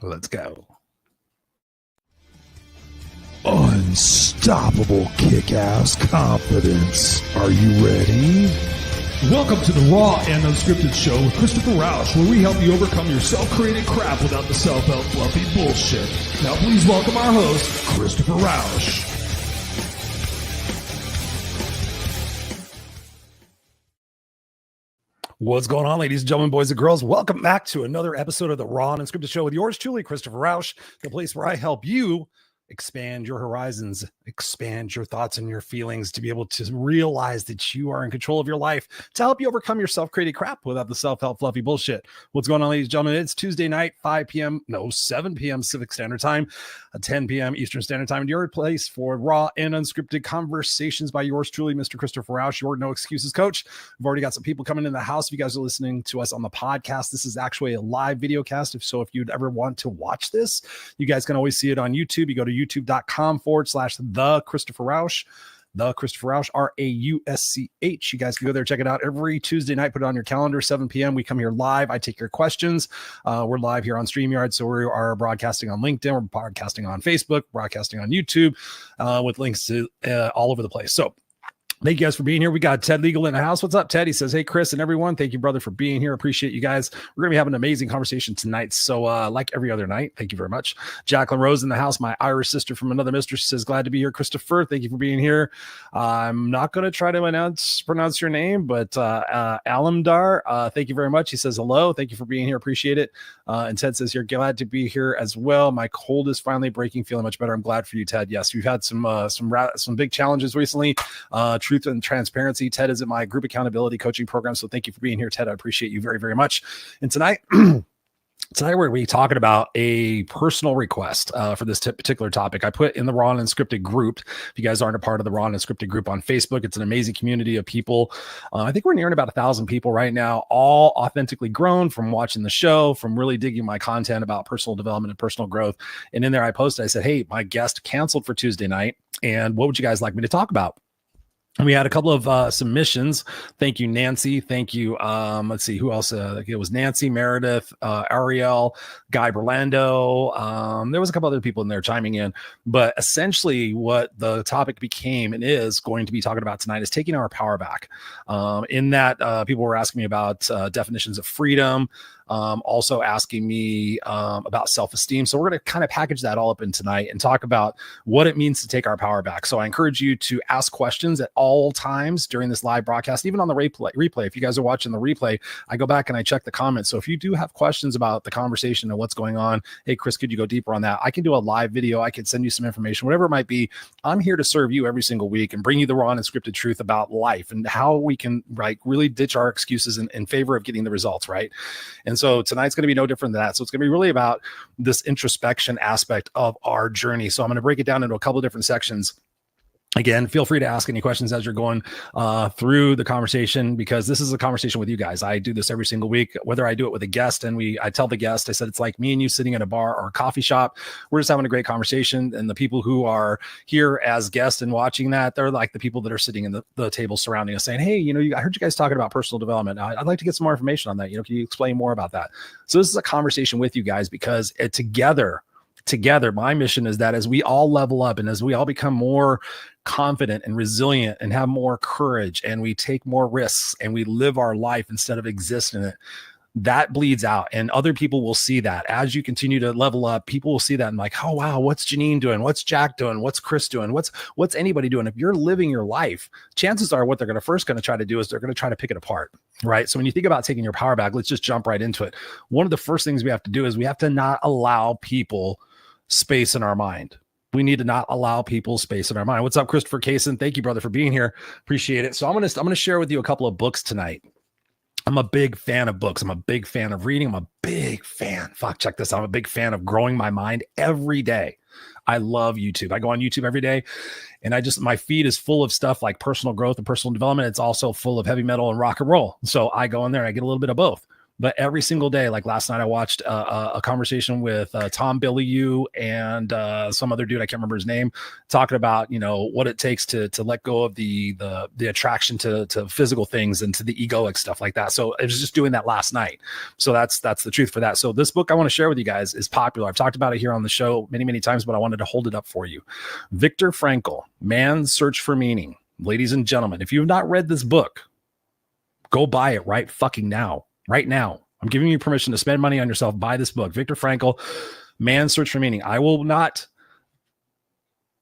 Let's go. Unstoppable kick-ass confidence. Are you ready? Welcome to the Raw and Unscripted show with Christopher Rausch, where we help you overcome your self-created crap without the self-help fluffy bullshit. Now please welcome our host, Christopher Rausch. What's going on, ladies and gentlemen, boys and girls? Welcome back to another episode of the Raw and Unscripted show with yours truly, Christopher Rausch, the place where I help you expand your horizons, expand your thoughts and your feelings to be able to realize that you are in control of your life, to help you overcome your self-created crap without the self-help fluffy bullshit. What's going on, ladies and gentlemen? It's Tuesday night, 7 p.m. Pacific Standard Time, 10 p.m. Eastern Standard Time, and your place for Raw and Unscripted conversations by yours truly, Mr. Christopher Rausch, your no excuses coach. We've already got some people coming in the house. If you guys are listening to us on the podcast, this is actually a live video cast. If you'd ever want to watch this, you guys can always see it on YouTube. You go to youtube.com/the Christopher Rausch, the Christopher Rausch, Rausch. You guys can go there, check it out every Tuesday night, put it on your calendar, 7 p.m. We come here live. I take your questions. We're live here on StreamYard. So we are broadcasting on LinkedIn. We're broadcasting on Facebook, broadcasting on YouTube, with links to all over the place. So thank you guys for being here. We got Ted Legal in the house. What's up, Ted? He says, hey, Chris and everyone. Thank you, brother, for being here. Appreciate you guys. We're going to be having an amazing conversation tonight. So like every other night, thank you very much. Jacqueline Rose in the house, my Irish sister from another mistress, says, glad to be here. Christopher, thank you for being here. I'm not going to try to pronounce your name, but Alamdar, thank you very much. He says, hello. Thank you for being here. Appreciate it. And Ted says, you're glad to be here as well. My cold is finally breaking. Feeling much better. I'm glad for you, Ted. Yes, we've had some big challenges recently. Truth and transparency. Ted is in my group accountability coaching program. So thank you for being here, Ted. I appreciate you very, very much. And tonight, we're going to be talking about a personal request for this particular topic. I put in the Raw and Unscripted group. If you guys aren't a part of the Raw and Unscripted group on Facebook, it's an amazing community of people. I think we're nearing about 1,000 people right now, all authentically grown from watching the show, from really digging my content about personal development and personal growth. And in there, I posted, I said, hey, my guest canceled for Tuesday night. And what would you guys like me to talk about? And we had a couple of submissions. Thank you, Nancy. Thank you. Let's see who else. It was Nancy, Meredith, Ariel, Guy Berlando. There was a couple other people in there chiming in. But essentially, what the topic became and is going to be talking about tonight is taking our power back. In that, people were asking me about definitions of freedom. Also asking me about self-esteem. So we're going to kind of package that all up in tonight and talk about what it means to take our power back. So I encourage you to ask questions at all times during this live broadcast, even on the replay. If you guys are watching the replay, I go back and I check the comments. So if you do have questions about the conversation and what's going on, hey, Chris, could you go deeper on that? I can do a live video. I can send you some information, whatever it might be. I'm here to serve you every single week and bring you the raw and unscripted truth about life and how we can really ditch our excuses in favor of getting the results, right? And so tonight's going to be no different than that. So it's going to be really about this introspection aspect of our journey. So I'm going to break it down into a couple of different sections. Again, feel free to ask any questions as you're going through the conversation, because this is a conversation with you guys. I do this every single week, whether I do it with a guest and I tell the guest, I said, it's like me and you sitting in a bar or a coffee shop. We're just having a great conversation. And the people who are here as guests and watching that, they're like the people that are sitting in the table surrounding us saying, hey, I heard you guys talking about personal development. I'd like to get some more information on that. Can you explain more about that? So this is a conversation with you guys because together, my mission is that as we all level up and as we all become more confident and resilient and have more courage and we take more risks and we live our life instead of exist in it, that bleeds out and other people will see that. As you continue to level up, people will see that and like, oh, wow, what's Janine doing? What's Jack doing? What's Chris doing? What's anybody doing? If you're living your life, chances are what they're going to try to do is they're going to try to pick it apart, right? So when you think about taking your power back, let's just jump right into it. One of the first things we have to do is we have to not allow people space in our mind. We need to not allow people space in our mind. What's up, Christopher Kaysen? Thank you, brother, for being here. Appreciate it. So I'm gonna share with you a couple of books tonight. I'm a big fan of books. I'm a big fan of reading. I'm a big fan. Check this out. I'm a big fan of growing my mind every day. I love YouTube. I go on YouTube every day and my feed is full of stuff like personal growth and personal development. It's also full of heavy metal and rock and roll. So I go in there, I get a little bit of both. But every single day, like last night, I watched a conversation with Tom Bilyeu and some other dude, I can't remember his name, talking about, you know, what it takes to let go of the attraction to physical things and to the egoic stuff like that. So I was just doing that last night. So that's the truth for that. So this book I want to share with you guys is popular. I've talked about it here on the show many, many times, but I wanted to hold it up for you. Viktor Frankl, Man's Search for Meaning. Ladies and gentlemen, if you have not read this book, go buy it right fucking now. Right now, I'm giving you permission to spend money on yourself. Buy this book, Viktor Frankl, Man's Search for Meaning. I will not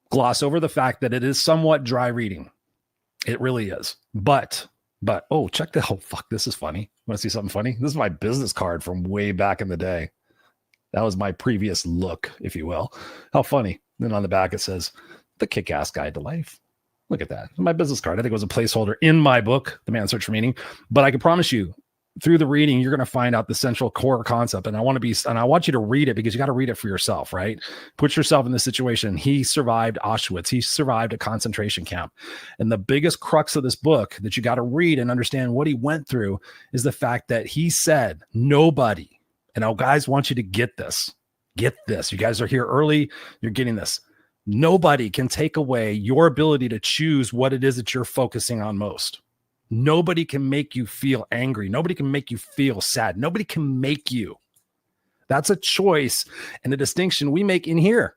gloss over the fact that it is somewhat dry reading. It really is. But, oh, check the, oh, fuck, this is funny. Want to see something funny? This is my business card from way back in the day. That was my previous look, if you will. How funny. Then on the back, it says, The Kick-Ass Guide to Life. Look at that. My business card. I think it was a placeholder in my book, The Man's Search for Meaning. But I can promise you, through the reading, you're going to find out the central core concept. And I want you to read it because you got to read it for yourself, right? Put yourself in this situation. He survived Auschwitz. He survived a concentration camp. And the biggest crux of this book that you got to read and understand what he went through is the fact that he said, nobody, and guys, want you to get this. Get this. You guys are here early. You're getting this. Nobody can take away your ability to choose what it is that you're focusing on most. Nobody can make you feel angry. Nobody can make you feel sad. Nobody can make you. That's a choice and a distinction we make in here,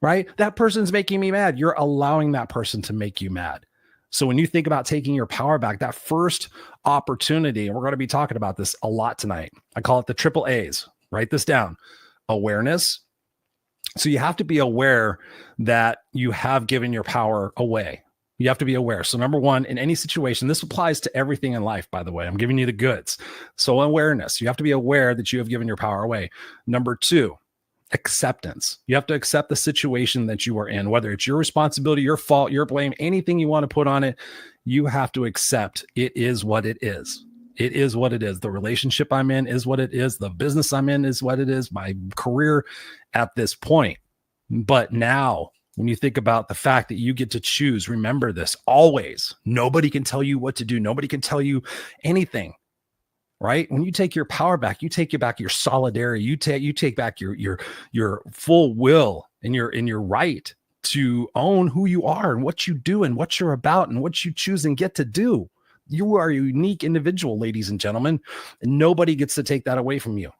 right? That person's making me mad. You're allowing that person to make you mad. So when you think about taking your power back, that first opportunity, and we're going to be talking about this a lot tonight. I call it the triple A's. Write this down. Awareness. So you have to be aware that you have given your power away. You have to be aware. So number one, in any situation, this applies to everything in life, by the way. I'm giving you the goods. So awareness. You have to be aware that you have given your power away. Number two, acceptance. You have to accept the situation that you are in, whether it's your responsibility, your fault, your blame, anything you want to put on it, you have to accept it is what it is. It is what it is. The relationship I'm in is what it is. The business I'm in is what it is. My career at this point. But now, when you think about the fact that you get to choose, remember this always. Nobody can tell you what to do. Nobody can tell you anything, right? When you take your power back, you take back your solidarity. You take back your full will and your right to own who you are and what you do and what you're about and what you choose and get to do. You are a unique individual, ladies and gentlemen, and nobody gets to take that away from you.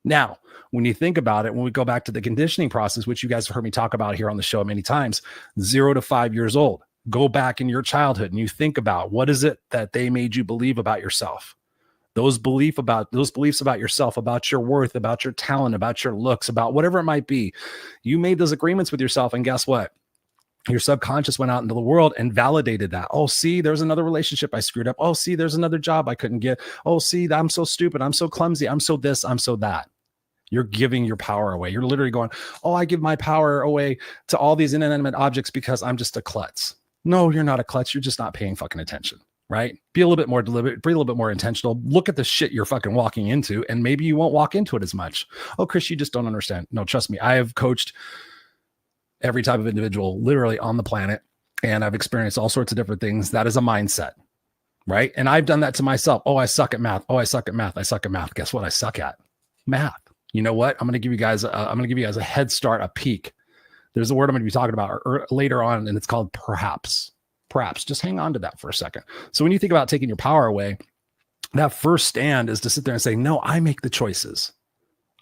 Now, when you think about it, when we go back to the conditioning process, which you guys have heard me talk about here on the show many times, 0 to 5 years old, go back in your childhood and you think about what is it that they made you believe about yourself? Those beliefs about yourself, about your worth, about your talent, about your looks, about whatever it might be. You made those agreements with yourself, and guess what? Your subconscious went out into the world and validated that. Oh, see, there's another relationship I screwed up. Oh, see, there's another job I couldn't get. Oh, see, I'm so stupid. I'm so clumsy. I'm so this. I'm so that. You're giving your power away. You're literally going, oh, I give my power away to all these inanimate objects because I'm just a klutz. No, you're not a klutz. You're just not paying fucking attention, right? Be a little bit more deliberate, be a little bit more intentional. Look at the shit you're fucking walking into, and maybe you won't walk into it as much. Oh, Chris, you just don't understand. No, trust me. I have coached every type of individual literally on the planet, and I've experienced all sorts of different things. That is a mindset, right? And I've done that to myself. Oh, I suck at math. Oh, I suck at math. I suck at math. Guess what? I suck at math. You know what? I'm going to give you guys a head start, a peek. There's a word I'm going to be talking about later on, and it's called perhaps. Perhaps. Just hang on to that for a second. So when you think about taking your power away, that first stand is to sit there and say, no, I make the choices.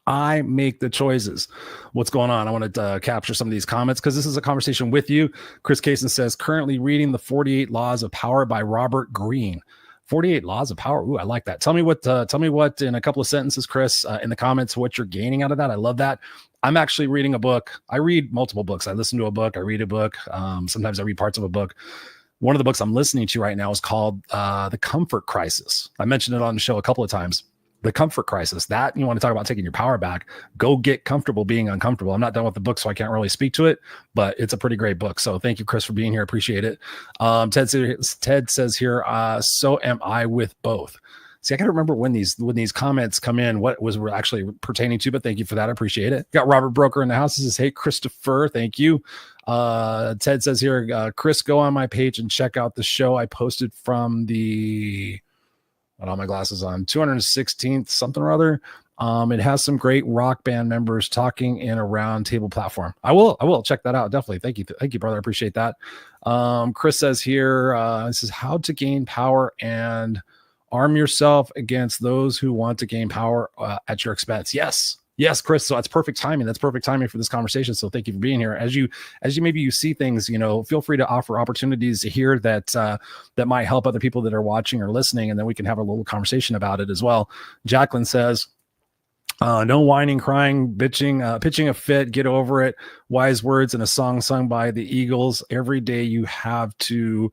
I make the choices. What's going on? I want to capture some of these comments because this is a conversation with you. Chris Kaysen says, currently reading the 48 Laws of Power by Robert Greene. 48 Laws of Power. Ooh, I like that. Tell me what in a couple of sentences, Chris, in the comments, what you're gaining out of that. I love that. I'm actually reading a book. I read multiple books. I listen to a book. I read a book. Sometimes I read parts of a book. One of the books I'm listening to right now is called The Comfort Crisis. I mentioned it on the show a couple of times. The Comfort Crisis. That, you want to talk about taking your power back, go get comfortable being uncomfortable. I'm not done with the book, so I can't really speak to it, but it's a pretty great book. So thank you, Chris, for being here. Appreciate it. Ted says here, so am I with both. See, I got to remember when these comments come in, what was we're actually pertaining to, but thank you for that. I appreciate it. Got Robert Broker in the house. He says, hey, Christopher, thank you. Ted says here, Chris, go on my page and check out the show I posted from the got all my glasses on, 216th something or other. It has some great rock band members talking in a round table platform. I will check that out. Definitely. Thank you, brother. I appreciate that. Chris says here, this is how to gain power and arm yourself against those who want to gain power at your expense. Yes, Chris. So that's perfect timing. That's perfect timing for this conversation. So thank you for being here. As you maybe you see things, feel free to offer opportunities to hear that that might help other people that are watching or listening, and then we can have a little conversation about it as well. Jacqueline says, no whining, crying, bitching, pitching a fit, get over it. Wise words in a song sung by the Eagles. Every day you have to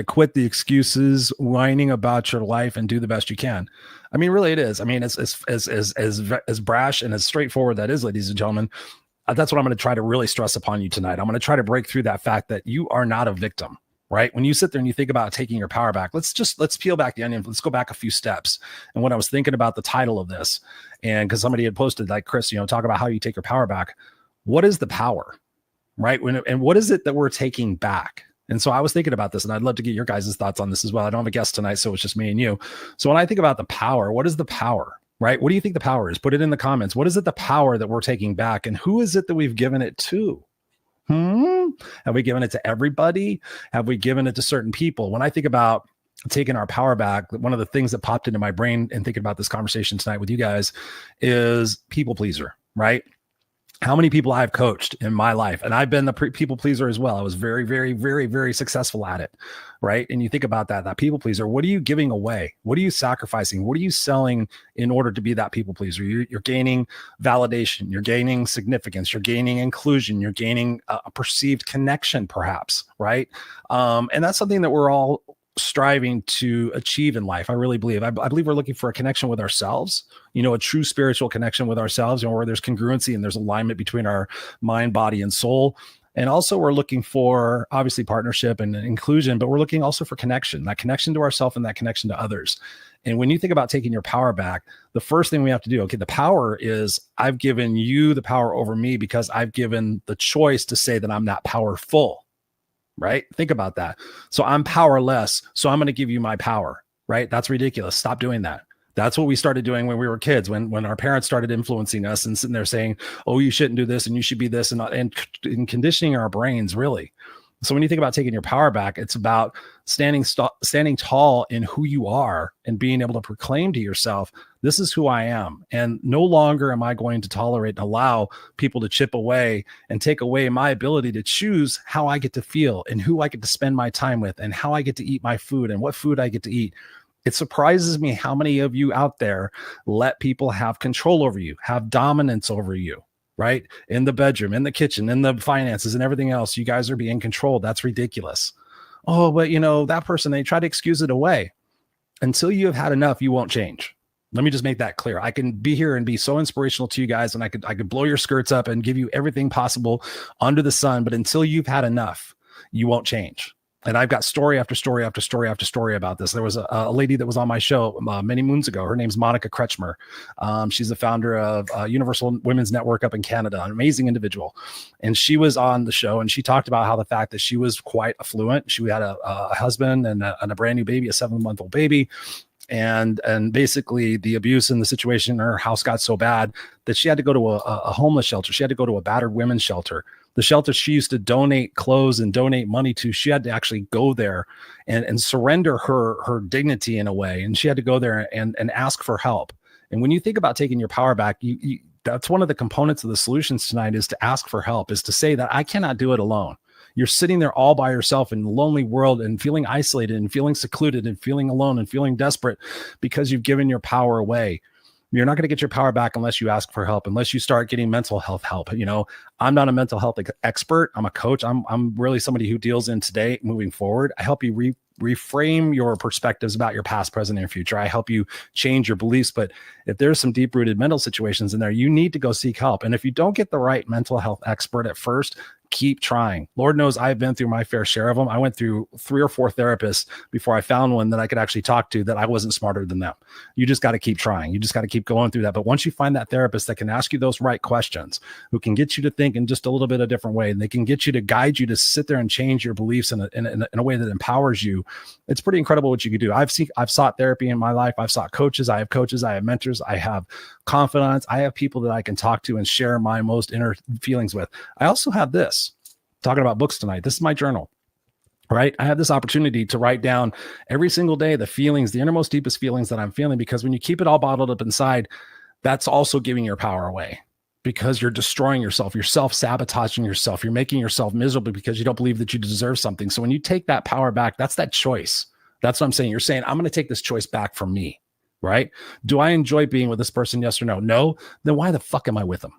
quit the excuses, whining about your life, and do the best you can. I mean, really it is. I mean, as brash and as straightforward that is, ladies and gentlemen, that's what I'm going to try to really stress upon you tonight. I'm going to try to break through that fact that you are not a victim. Right? When you sit there and you think about taking your power back, let's peel back the onion. Let's go back a few steps. And when I was thinking about the title of this, and because somebody had posted, like, Chris, talk about how you take your power back. What is the power? Right? And what is it that we're taking back? And so I was thinking about this, and I'd love to get your guys' thoughts on this as well. I don't have a guest tonight, so it's just me and you. So when I think about the power, what is the power? Right? What do you think the power is? Put it in the comments. What is it, the power that we're taking back? And who is it that we've given it to? Have we given it to everybody? Have we given it to certain people? When I think about taking our power back, one of the things that popped into my brain and thinking about this conversation tonight with you guys is people pleaser, right? How many people I've coached in my life, and I've been the people pleaser as well. I was very, very, very, very successful at it, right? And you think about that people pleaser, what are you giving away? What are you sacrificing? What are you selling in order to be that people pleaser? You're gaining validation. You're gaining significance. You're gaining inclusion. You're gaining a perceived connection, perhaps, right? And that's something that we're all striving to achieve in life. I really believe. I believe we're looking for a connection with ourselves, a true spiritual connection with ourselves, where there's congruency and there's alignment between our mind, body, and soul. And also we're looking for, obviously, partnership and inclusion, but we're looking also for connection, that connection to ourselves and that connection to others. And when you think about taking your power back, the first thing we have to do, the power is, I've given you the power over me because I've given the choice to say that I'm not powerful. Right? Think about that. So I'm powerless. So I'm going to give you my power, right? That's ridiculous. Stop doing that. That's what we started doing when we were kids, when our parents started influencing us and sitting there saying, oh, you shouldn't do this and you should be this, and conditioning our brains, really. So when you think about taking your power back, it's about standing tall in who you are and being able to proclaim to yourself, this is who I am. And no longer am I going to tolerate and allow people to chip away and take away my ability to choose how I get to feel and who I get to spend my time with and how I get to eat my food and what food I get to eat. It surprises me how many of you out there let people have control over you, have dominance over you. Right? In the bedroom, in the kitchen, in the finances and everything else, you guys are being controlled. That's ridiculous. Oh, but that person, they try to excuse it away. Until you have had enough, you won't change. Let me just make that clear. I can be here and be so inspirational to you guys, and I could blow your skirts up and give you everything possible under the sun. But until you've had enough, you won't change. And I've got story after story after story after story about this. There was a lady that was on my show many moons ago. Her name's Monica Kretschmer. She's the founder of Universal Women's Network up in Canada, an amazing individual. And she was on the show, and she talked about how the fact that she was quite affluent. She had a husband and a brand new baby, a 7-month-old baby. And basically the abuse in the situation in her house got so bad that she had to go to a homeless shelter. She had to go to a battered women's shelter. The shelter she used to donate clothes and donate money to, she had to actually go there and surrender her dignity in a way. And she had to go there and ask for help. And when you think about taking your power back, that's one of the components of the solutions tonight, is to ask for help, is to say that I cannot do it alone. You're sitting there all by yourself in a lonely world and feeling isolated and feeling secluded and feeling alone and feeling desperate because you've given your power away. You're not going to get your power back unless you ask for help, unless you start getting mental health help. I'm not a mental health expert. I'm a coach. I'm really somebody who deals in today, moving forward. I help you reframe your perspectives about your past, present, and future. I help you change your beliefs. But if there's some deep-rooted mental situations in there, you need to go seek help. And if you don't get the right mental health expert at first, keep trying. Lord knows I've been through my fair share of them. I went through 3 or 4 therapists before I found one that I could actually talk to that I wasn't smarter than them. You just got to keep trying. You just got to keep going through that. But once you find that therapist that can ask you those right questions, who can get you to think in just a little bit of a different way, and they can get you to guide you to sit there and change your beliefs in a way that empowers you, it's pretty incredible what you can do. I've sought therapy in my life. I've sought coaches. I have mentors. I have confidants. I have people that I can talk to and share my most inner feelings with. I also have this, talking about books tonight. This is my journal, right? I have this opportunity to write down every single day the feelings, the innermost, deepest feelings that I'm feeling, because when you keep it all bottled up inside, that's also giving your power away, because you're destroying yourself. You're self-sabotaging yourself. You're making yourself miserable because you don't believe that you deserve something. So when you take that power back, that's that choice. That's what I'm saying. You're saying, I'm going to take this choice back from me, right? Do I enjoy being with this person? Yes or no? No. Then why the fuck am I with them?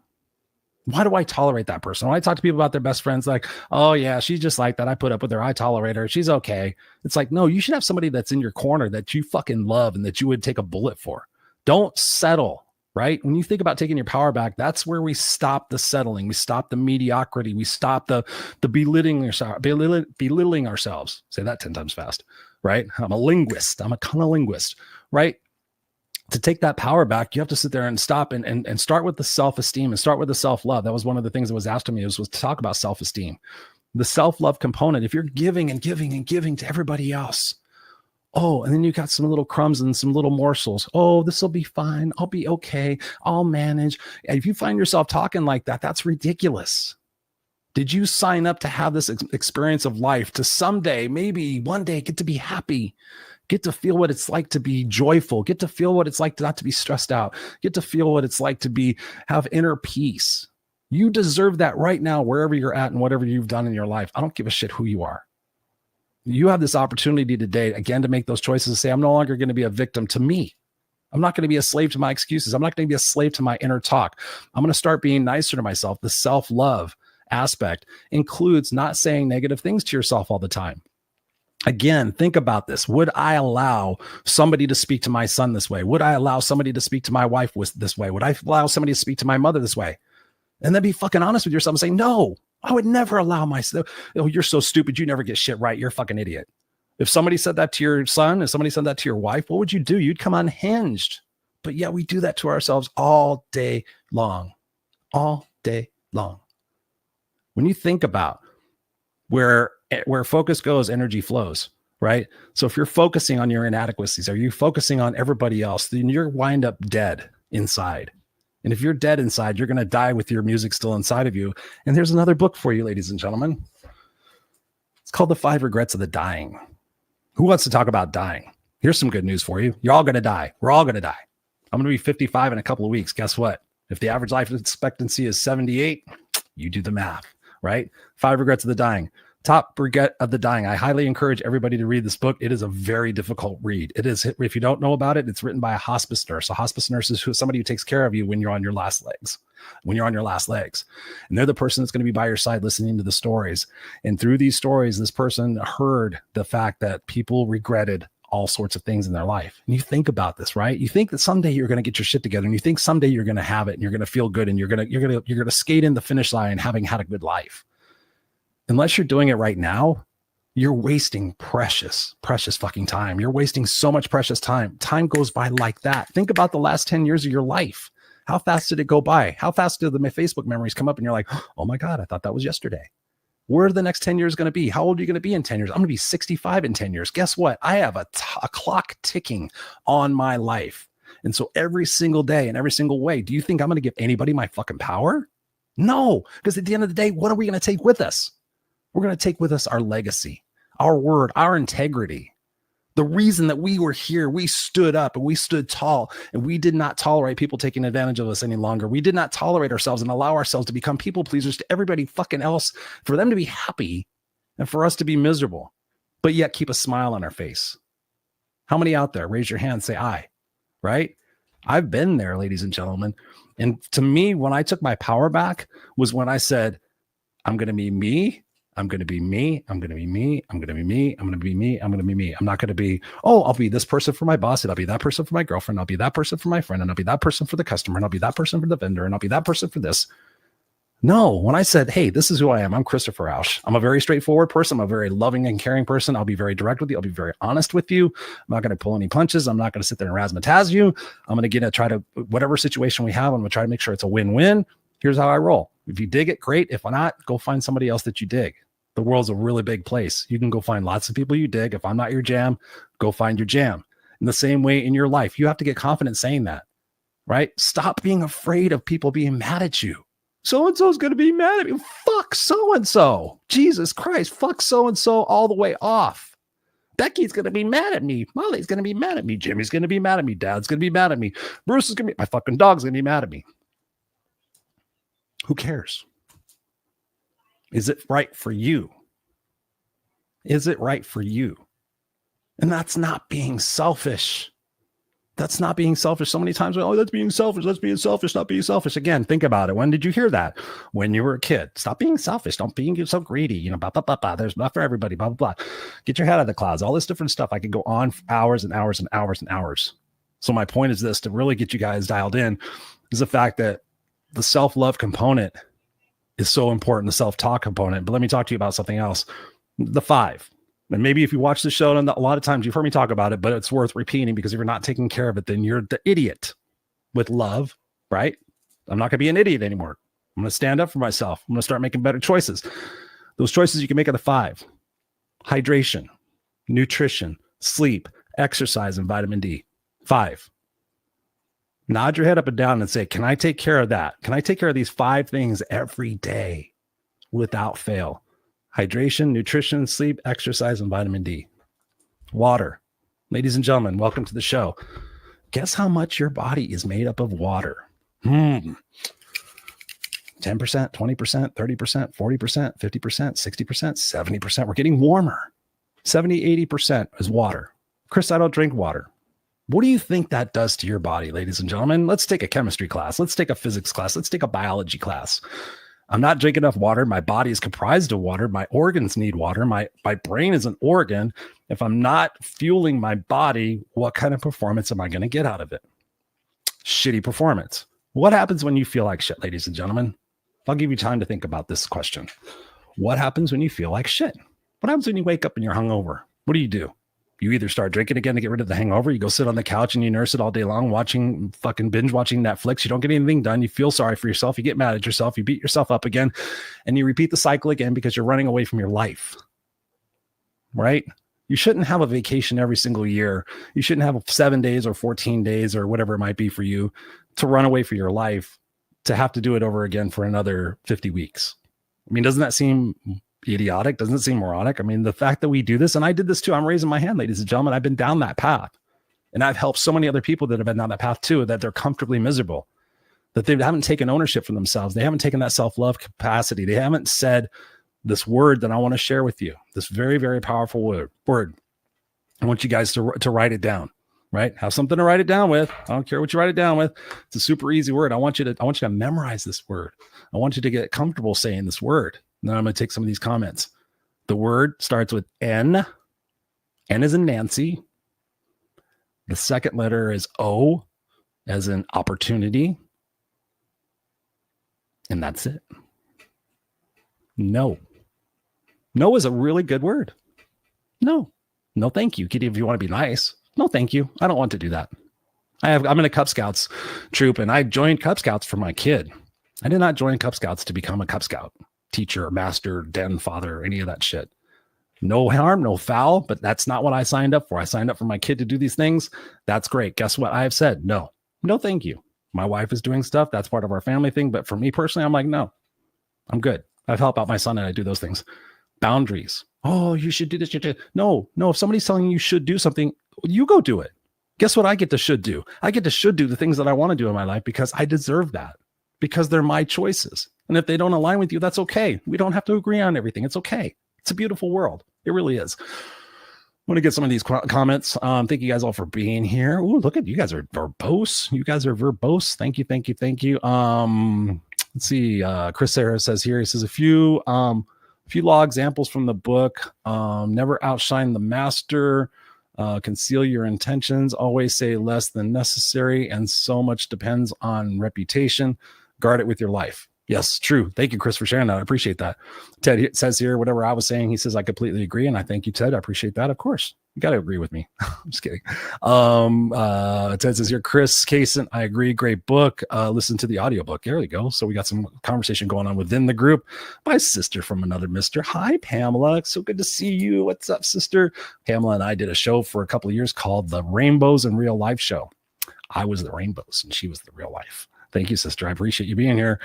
Why do I tolerate that person? When I talk to people about their best friends, like, oh yeah, she's just like that. I put up with her. I tolerate her. She's okay. It's like, no, you should have somebody that's in your corner that you fucking love and that you would take a bullet for. Don't settle, right? When you think about taking your power back, that's where we stop the settling. We stop the mediocrity. We stop the belittling ourselves. Say that 10 times fast, right? I'm a linguist. I'm a linguist, right? To take that power back, you have to sit there and stop and start with the self-esteem and start with the self-love. That was one of the things that was asked of me was to talk about self-esteem. The self-love component, if you're giving and giving and giving to everybody else, oh, and then you got some little crumbs and some little morsels. Oh, this will be fine. I'll be okay. I'll manage. If you find yourself talking like that, that's ridiculous. Did you sign up to have this experience of life to someday, maybe one day, get to be happy? Get to feel what it's like to be joyful, get to feel what it's like not to be stressed out, get to feel what it's like to have inner peace. You deserve that right now, wherever you're at and whatever you've done in your life. I don't give a shit who you are. You have this opportunity today, again, to make those choices and say, I'm no longer going to be a victim to me. I'm not going to be a slave to my excuses. I'm not going to be a slave to my inner talk. I'm going to start being nicer to myself. The self-love aspect includes not saying negative things to yourself all the time. Again, think about this. Would I allow somebody to speak to my son this way? Would I allow somebody to speak to my wife this way? Would I allow somebody to speak to my mother this way? And then be fucking honest with yourself and say, no, I would never allow myself. Oh, you're so stupid. You never get shit right. You're a fucking idiot. If somebody said that to your son, if somebody said that to your wife, what would you do? You'd come unhinged. But yeah, we do that to ourselves all day long. All day long. When you think about where focus goes, energy flows, right? So if you're focusing on your inadequacies, are you focusing on everybody else, then you're wind up dead inside. And if you're dead inside, you're going to die with your music still inside of you. And there's another book for you, ladies and gentlemen. It's called The 5 Regrets of the Dying. Who wants to talk about dying? Here's some good news for you. You're all going to die. We're all going to die. I'm going to be 55 in a couple of weeks. Guess what? If the average life expectancy is 78, you do the math, right? 5 Regrets of the Dying. Top Regret of the Dying. I highly encourage everybody to read this book. It is a very difficult read. It is, if you don't know about it, it's written by a hospice nurse. A hospice nurse is somebody who takes care of you when you're on your last legs. And they're the person that's going to be by your side listening to the stories. And through these stories, this person heard the fact that people regretted all sorts of things in their life. And you think about this, right? You think that someday you're going to get your shit together, and you think someday you're going to have it and you're going to feel good and you're going to skate in the finish line having had a good life. Unless you're doing it right now, you're wasting precious fucking time. You're wasting so much precious time. Time goes by like that. Think about the last 10 years of your life. How fast did it go by? How fast did the Facebook memories come up and you're like, oh my God, I thought that was yesterday. Where are the next 10 years going to be? How old are you going to be in 10 years? I'm going to be 65 in 10 years. Guess what? I have a clock ticking on my life. And so every single day and every single way, do you think I'm going to give anybody my fucking power? No, because at the end of the day, what are we going to take with us? We're going to take with us our legacy, our word, our integrity. The reason that we were here, we stood up and we stood tall, and we did not tolerate people taking advantage of us any longer. We did not tolerate ourselves and allow ourselves to become people pleasers to everybody fucking else, for them to be happy and for us to be miserable, but yet keep a smile on our face. How many out there? Raise your hand, say I, right? I've been there, ladies and gentlemen. And to me, when I took my power back was when I said, I'm going to be me. I'm going to be me. I'm going to be me. I'm going to be me. I'm going to be me. I'm going to be me. I'm not going to be, oh, I'll be this person for my boss. And I'll be that person for my girlfriend. I'll be that person for my friend. And I'll be that person for the customer. And I'll be that person for the vendor. And I'll be that person for this. No, when I said, hey, this is who I am, I'm Christopher Rausch. I'm a very straightforward person. I'm a very loving and caring person. I'll be very direct with you. I'll be very honest with you. I'm not going to pull any punches. I'm not going to sit there and razzmatazz you. I'm going to try to, whatever situation we have, I'm going to try to make sure it's a win-win. Here's how I roll. If you dig it, great. If not, go find somebody else that you dig. The world's a really big place. You can go find lots of people you dig. If I'm not your jam, go find your jam. In the same way in your life, you have to get confident saying that, right? Stop being afraid of people being mad at you. So-and-so is going to be mad at me. Fuck so-and-so. Jesus Christ. Fuck so-and-so all the way off. Becky's going to be mad at me. Molly's going to be mad at me. Jimmy's going to be mad at me. Dad's going to be mad at me. Bruce is going to be, my fucking dog's going to be mad at me. Who cares? Is it right for you? Is it right for you? And that's not being selfish. That's not being selfish. So many times, oh, that's being selfish. That's being selfish, not being selfish. Again, think about it. When did you hear that? When you were a kid. Stop being selfish. Don't be so greedy. You know, blah, blah, blah, blah. There's not for everybody, blah, blah, blah. Get your head out of the clouds. All this different stuff. I could go on for hours and hours and hours and hours. So my point is this, to really get you guys dialed in, is the fact that the self-love component is so important, the self-talk component. But let me talk to you about something else. The 5. And maybe if you watch the show, and a lot of times you've heard me talk about it, but it's worth repeating, because if you're not taking care of it, then you're the idiot. With love, right? I'm not going to be an idiot anymore. I'm going to stand up for myself. I'm going to start making better choices. Those choices you can make are the 5. Hydration, nutrition, sleep, exercise, and vitamin D. 5. Nod your head up and down and say, can I take care of that? Can I take care of these 5 things every day without fail? Hydration, nutrition, sleep, exercise, and vitamin D. Water. Ladies and gentlemen, welcome to the show. Guess how much your body is made up of water? 10%, 20%, 30%, 40%, 50%, 60%, 70%. We're getting warmer. 70, 80% is water. Chris, I don't drink water. What do you think that does to your body, ladies and gentlemen? Let's take a chemistry class. Let's take a physics class. Let's take a biology class. I'm not drinking enough water. My body is comprised of water. My organs need water. My brain is an organ. If I'm not fueling my body, what kind of performance am I going to get out of it? Shitty performance. What happens when you feel like shit, ladies and gentlemen? I'll give you time to think about this question. What happens when you feel like shit? What happens when you wake up and you're hungover? What do? You either start drinking again to get rid of the hangover. You go sit on the couch and you nurse it all day long, binge watching Netflix. You don't get anything done. You feel sorry for yourself. You get mad at yourself. You beat yourself up again, and you repeat the cycle again because you're running away from your life, right? You shouldn't have a vacation every single year. You shouldn't have 7 days or 14 days or whatever it might be for you to run away for your life, to have to do it over again for another 50 weeks. I mean, doesn't that seem idiotic? Doesn't it seem moronic? I mean, the fact that we do this, and I did this too. I'm raising my hand, ladies and gentlemen. I've been down that path, and I've helped so many other people that have been down that path too, that they're comfortably miserable, that they haven't taken ownership for themselves. They haven't taken that self-love capacity. They haven't said this word that I want to share with you, this very, very powerful word. I want you guys to write it down, right? Have something to write it down with. I don't care what you write it down with. It's a super easy word. I want you to memorize this word. I want you to get comfortable saying this word. Now I'm going to take some of these comments. The word starts with N. N as in Nancy. The second letter is O, as in opportunity. And that's it. No. No is a really good word. No. No, thank you. If you want to be nice. No, thank you. I don't want to do that. I'm in a Cub Scouts troop, and I joined Cub Scouts for my kid. I did not join Cub Scouts to become a Cub Scout teacher, master, den, father, any of that shit. No harm, no foul, but that's not what I signed up for. I signed up for my kid to do these things. That's great. Guess what? I have said no, thank you. My wife is doing stuff. That's part of our family thing. But for me personally, I'm like, no, I'm good. I've helped out my son and I do those things. Boundaries. Oh, you should do this. No. If somebody's telling you should do something, you go do it. Guess what I get to should do? I get to should do the things that I want to do in my life because I deserve that, because they're my choices. And if they don't align with you, that's okay. We don't have to agree on everything. It's okay. It's a beautiful world. It really is. I want to get some of these comments. Thank you guys all for being here. Ooh, look at you guys are verbose. Thank you. Let's see. Chris Sarah says here, he says a few law examples from the book. Never outshine the master. Conceal your intentions. Always say less than necessary. And so much depends on reputation. Guard it with your life. Yes, true. Thank you, Chris, for sharing that. I appreciate that. Ted says here, whatever I was saying, he says, I completely agree. And I thank you, Ted. I appreciate that. Of course. You got to agree with me. I'm just kidding. Ted says here, Chris Kaysen, I agree. Great book. Listen to the audiobook. There we go. So we got some conversation going on within the group. My sister from another mister. Hi, Pamela. So good to see you. What's up, sister? Pamela and I did a show for a couple of years called the Rainbows in Real Life Show. I was the rainbows and she was the real life. Thank you, sister. I appreciate you being here.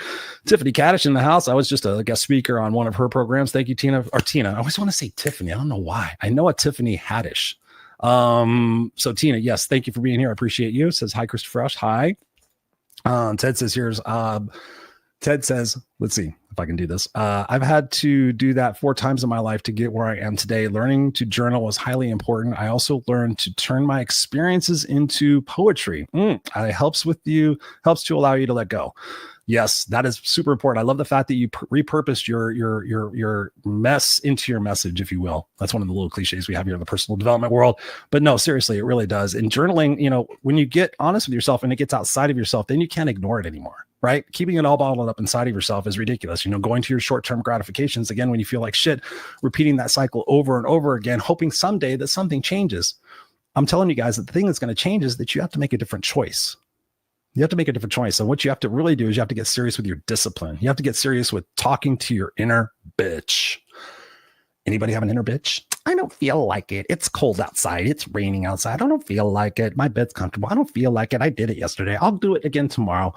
Tiffany Kaddish in the house. I was just a guest speaker on one of her programs. Thank you, Tina. Or Tina. I always want to say Tiffany. I don't know why. I know a Tiffany Haddish. So Tina, yes, thank you for being here. I appreciate you. Says hi, Christopher Rausch. Hi. Ted says here's Ted says, let's see if I can do this. I've had to do that 4 times in my life to get where I am today. Learning to journal is highly important. I also learned to turn my experiences into poetry. It helps to allow you to let go. Yes, that is super important. I love the fact that you repurposed your mess into your message, if you will. That's one of the little cliches we have here in the personal development world. But no, seriously, it really does. In journaling, when you get honest with yourself and it gets outside of yourself, then you can't ignore it anymore. Right? Keeping it all bottled up inside of yourself is ridiculous. Going to your short-term gratifications again when you feel like shit, repeating that cycle over and over again, hoping someday that something changes. I'm telling you guys that the thing that's going to change is that you have to make a different choice. You have to make a different choice. And what you have to really do is you have to get serious with your discipline. You have to get serious with talking to your inner bitch. Anybody have an inner bitch? I don't feel like it. It's cold outside. It's raining outside. I don't feel like it. My bed's comfortable. I don't feel like it. I did it yesterday. I'll do it again tomorrow.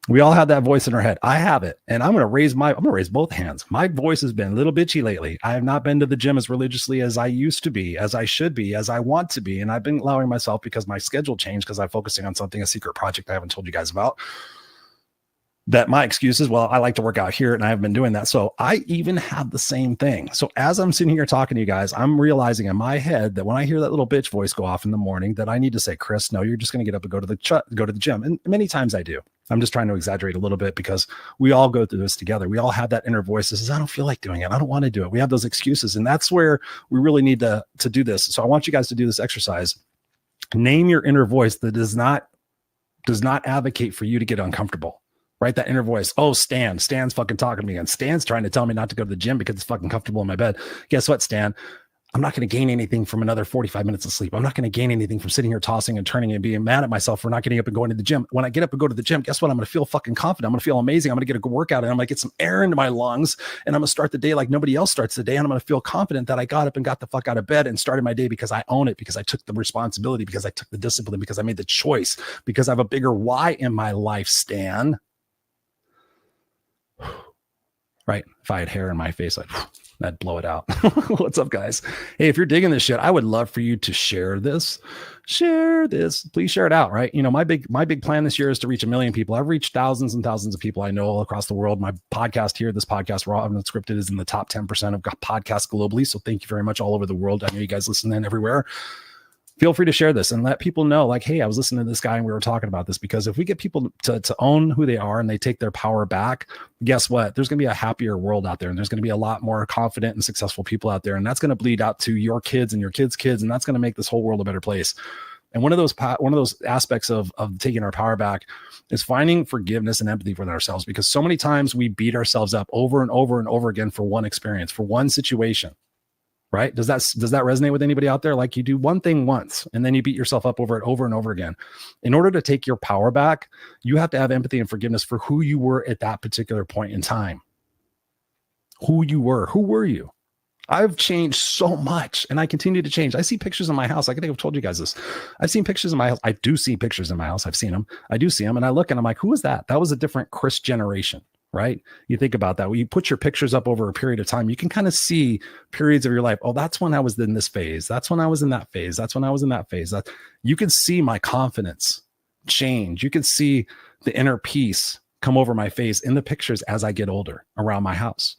We all have that voice in our head. I have it. And I'm going to raise both hands. My voice has been a little bitchy lately. I have not been to the gym as religiously as I used to be, as I should be, as I want to be. And I've been allowing myself, because my schedule changed, because I'm focusing on something, a secret project I haven't told you guys about, that my excuse is, well, I like to work out here and I haven't been doing that. So I even have the same thing. So as I'm sitting here talking to you guys, I'm realizing in my head that when I hear that little bitch voice go off in the morning, that I need to say, Chris, no, you're just going to get up and go to the gym. And many times I do. I'm just trying to exaggerate a little bit because we all go through this together. We all have that inner voice that says, I don't feel like doing it. I don't want to do it. We have those excuses. And that's where we really need to do this. So I want you guys to do this exercise. Name your inner voice that does not advocate for you to get uncomfortable. Right? That inner voice. Oh, Stan's fucking talking to me. And Stan's trying to tell me not to go to the gym because it's fucking comfortable in my bed. Guess what, Stan? I'm not going to gain anything from another 45 minutes of sleep. I'm not going to gain anything from sitting here tossing and turning and being mad at myself for not getting up and going to the gym. When I get up and go to the gym, guess what? I'm going to feel fucking confident. I'm going to feel amazing. I'm going to get a good workout and I'm going to get some air into my lungs and I'm going to start the day like nobody else starts the day. And I'm going to feel confident that I got up and got the fuck out of bed and started my day because I own it, because I took the responsibility, because I took the discipline, because I made the choice, because I have a bigger why in my life, Stan. Right? If I had hair in my face, I'd blow it out. What's up, guys? Hey, if you're digging this shit, I would love for you to share this. Please share it out, right? My big plan this year is to reach 1 million people. I've reached thousands and thousands of people I know all across the world. My podcast here, this podcast, Raw Unscripted, is in the top 10% of podcasts globally. So thank you very much all over the world. I know you guys listen in everywhere. Feel free to share this and let people know, like, hey, I was listening to this guy and we were talking about this. Because if we get people to own who they are and they take their power back, guess what? There's going to be a happier world out there. And there's going to be a lot more confident and successful people out there. And that's going to bleed out to your kids and your kids' kids. And that's going to make this whole world a better place. And one of those aspects of taking our power back is finding forgiveness and empathy for ourselves. Because so many times we beat ourselves up over and over and over again for one experience, for one situation. Right? Does that resonate with anybody out there? Like, you do one thing once and then you beat yourself up over it over and over again. In order to take your power back, you have to have empathy and forgiveness for who you were at that particular point in time. Who you were. Who were you? I've changed so much and I continue to change. I see pictures in my house. I think I've told you guys this. I've seen pictures in my house. I do see pictures in my house. I've seen them. I do see them. And I look and I'm like, who is that? That was a different Chris generation. Right? You think about that. When you put your pictures up over a period of time, you can kind of see periods of your life. Oh, that's when I was in this phase. That's when I was in that phase. That's when I was in that phase. That you can see my confidence change. You can see the inner peace come over my face in the pictures as I get older around my house.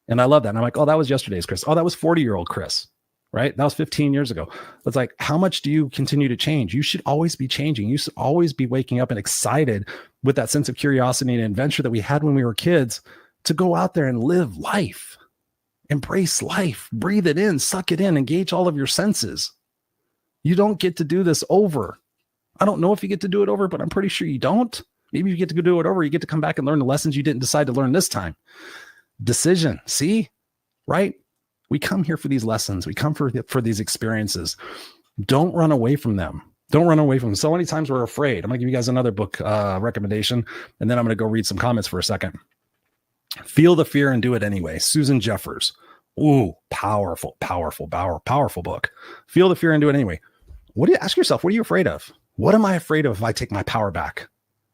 And I love that. And I'm like, oh, that was yesterday's Chris. Oh, that was 40-year-old Chris. Right? That was 15 years ago. It's like, how much do you continue to change? You should always be changing. You should always be waking up and excited with that sense of curiosity and adventure that we had when we were kids to go out there and live life, embrace life, breathe it in, suck it in, engage all of your senses. You don't get to do this over. I don't know if you get to do it over, but I'm pretty sure you don't. Maybe you get to go do it over. You get to come back and learn the lessons you didn't decide to learn this time. Decision. See, right? We come here for these lessons. We come for these experiences. Don't run away from them. Don't run away from them. So many times we're afraid. I'm going to give you guys another book recommendation, and then I'm going to go read some comments for a second. Feel the fear and do it anyway. Susan Jeffers. Ooh, powerful book. Feel the fear and do it anyway. Ask yourself, what are you afraid of? What am I afraid of if I take my power back?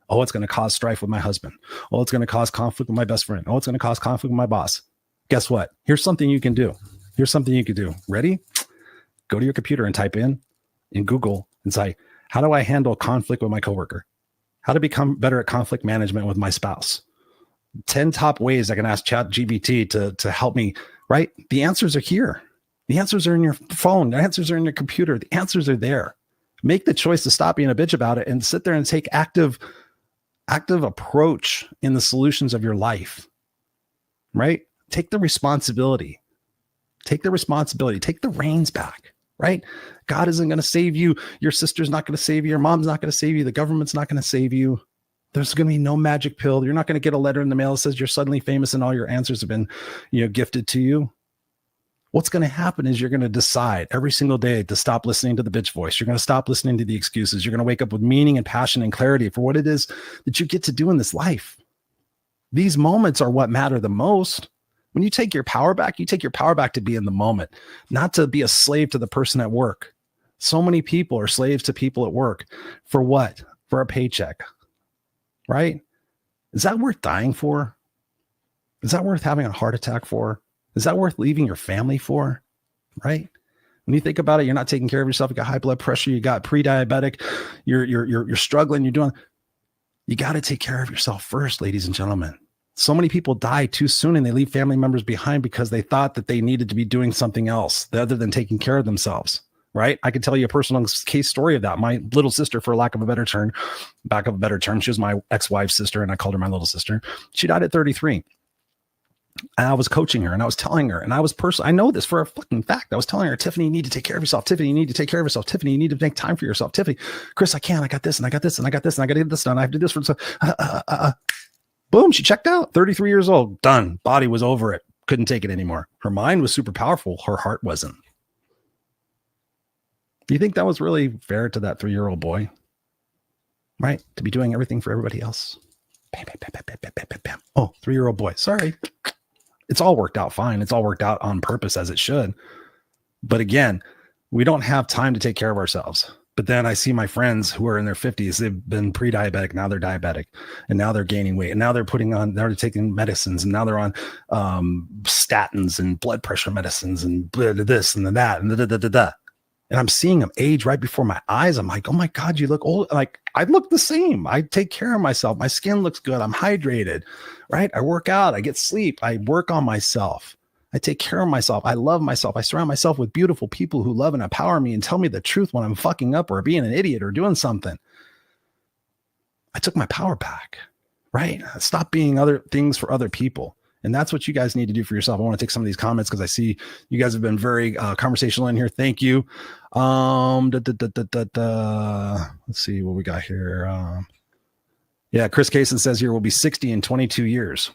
Oh, it's going to cause strife with my husband. Oh, it's going to cause conflict with my best friend. Oh, it's going to cause conflict with my boss. Guess what? Here's something you can do. Ready? Go to your computer and type in Google and say, how do I handle conflict with my coworker? How to become better at conflict management with my spouse? 10 top ways I can ask ChatGPT to help me, right? The answers are here. The answers are in your phone. The answers are in your computer. The answers are there. Make the choice to stop being a bitch about it and sit there and take active approach in the solutions of your life, right? Take the responsibility. Take the reins back, right? God isn't going to save you. Your sister's not going to save you. Your mom's not going to save you. The government's not going to save you. There's going to be no magic pill. You're not going to get a letter in the mail that says you're suddenly famous and all your answers have been, gifted to you. What's going to happen is you're going to decide every single day to stop listening to the bitch voice. You're going to stop listening to the excuses. You're going to wake up with meaning and passion and clarity for what it is that you get to do in this life. These moments are what matter the most. When you take your power back, you take your power back to be in the moment, not to be a slave to the person at work. So many people are slaves to people at work. For what? For a paycheck, right? Is that worth dying for? Is that worth having a heart attack for? Is that worth leaving your family for? Right? When you think about it, you're not taking care of yourself. You got high blood pressure. You got pre-diabetic. You're struggling. You got to take care of yourself first, ladies and gentlemen. So many people die too soon and they leave family members behind because they thought that they needed to be doing something else other than taking care of themselves. Right? I could tell you a personal case story of that. My little sister, for lack of a better term, she was my ex-wife's sister, and I called her my little sister. She died at 33. And I was coaching her and I was telling her, and I know this for a fucking fact. I was telling her, Tiffany, you need to take care of yourself. Tiffany, you need to take care of yourself. Tiffany, you need to make time for yourself. Tiffany, Chris, I can't. I got this and I got this and I got this and I got to get this done. I have to do this for boom. She checked out. 33 years old. Done. Body was over it. Couldn't take it anymore. Her mind was super powerful. Her heart wasn't. Do you think that was really fair to that 3-year-old boy? Right? To be doing everything for everybody else. Bam, bam, bam, bam, bam, bam, bam, bam. Oh, 3-year-old boy. Sorry. It's all worked out fine. It's all worked out on purpose as it should. But again, we don't have time to take care of ourselves. But then I see my friends who are in their 50s, they've been pre-diabetic, now they're diabetic, and now they're gaining weight, and now they're they're taking medicines, and now they're on statins and blood pressure medicines and this and that and da. And I'm seeing them age right before my eyes. I'm like, oh my God, you look old. Like, I look the same. I take care of myself. My skin looks good. I'm hydrated, right? I work out. I get sleep. I work on myself. I take care of myself. I love myself. I surround myself with beautiful people who love and empower me and tell me the truth when I'm fucking up or being an idiot or doing something. I took my power back, right? I stopped being other things for other people. And that's what you guys need to do for yourself. I want to take some of these comments because I see you guys have been very conversational in here. Thank you. Let's see what we got here. Yeah, Chris Kaysen says here, we'll be 60 in 22 years.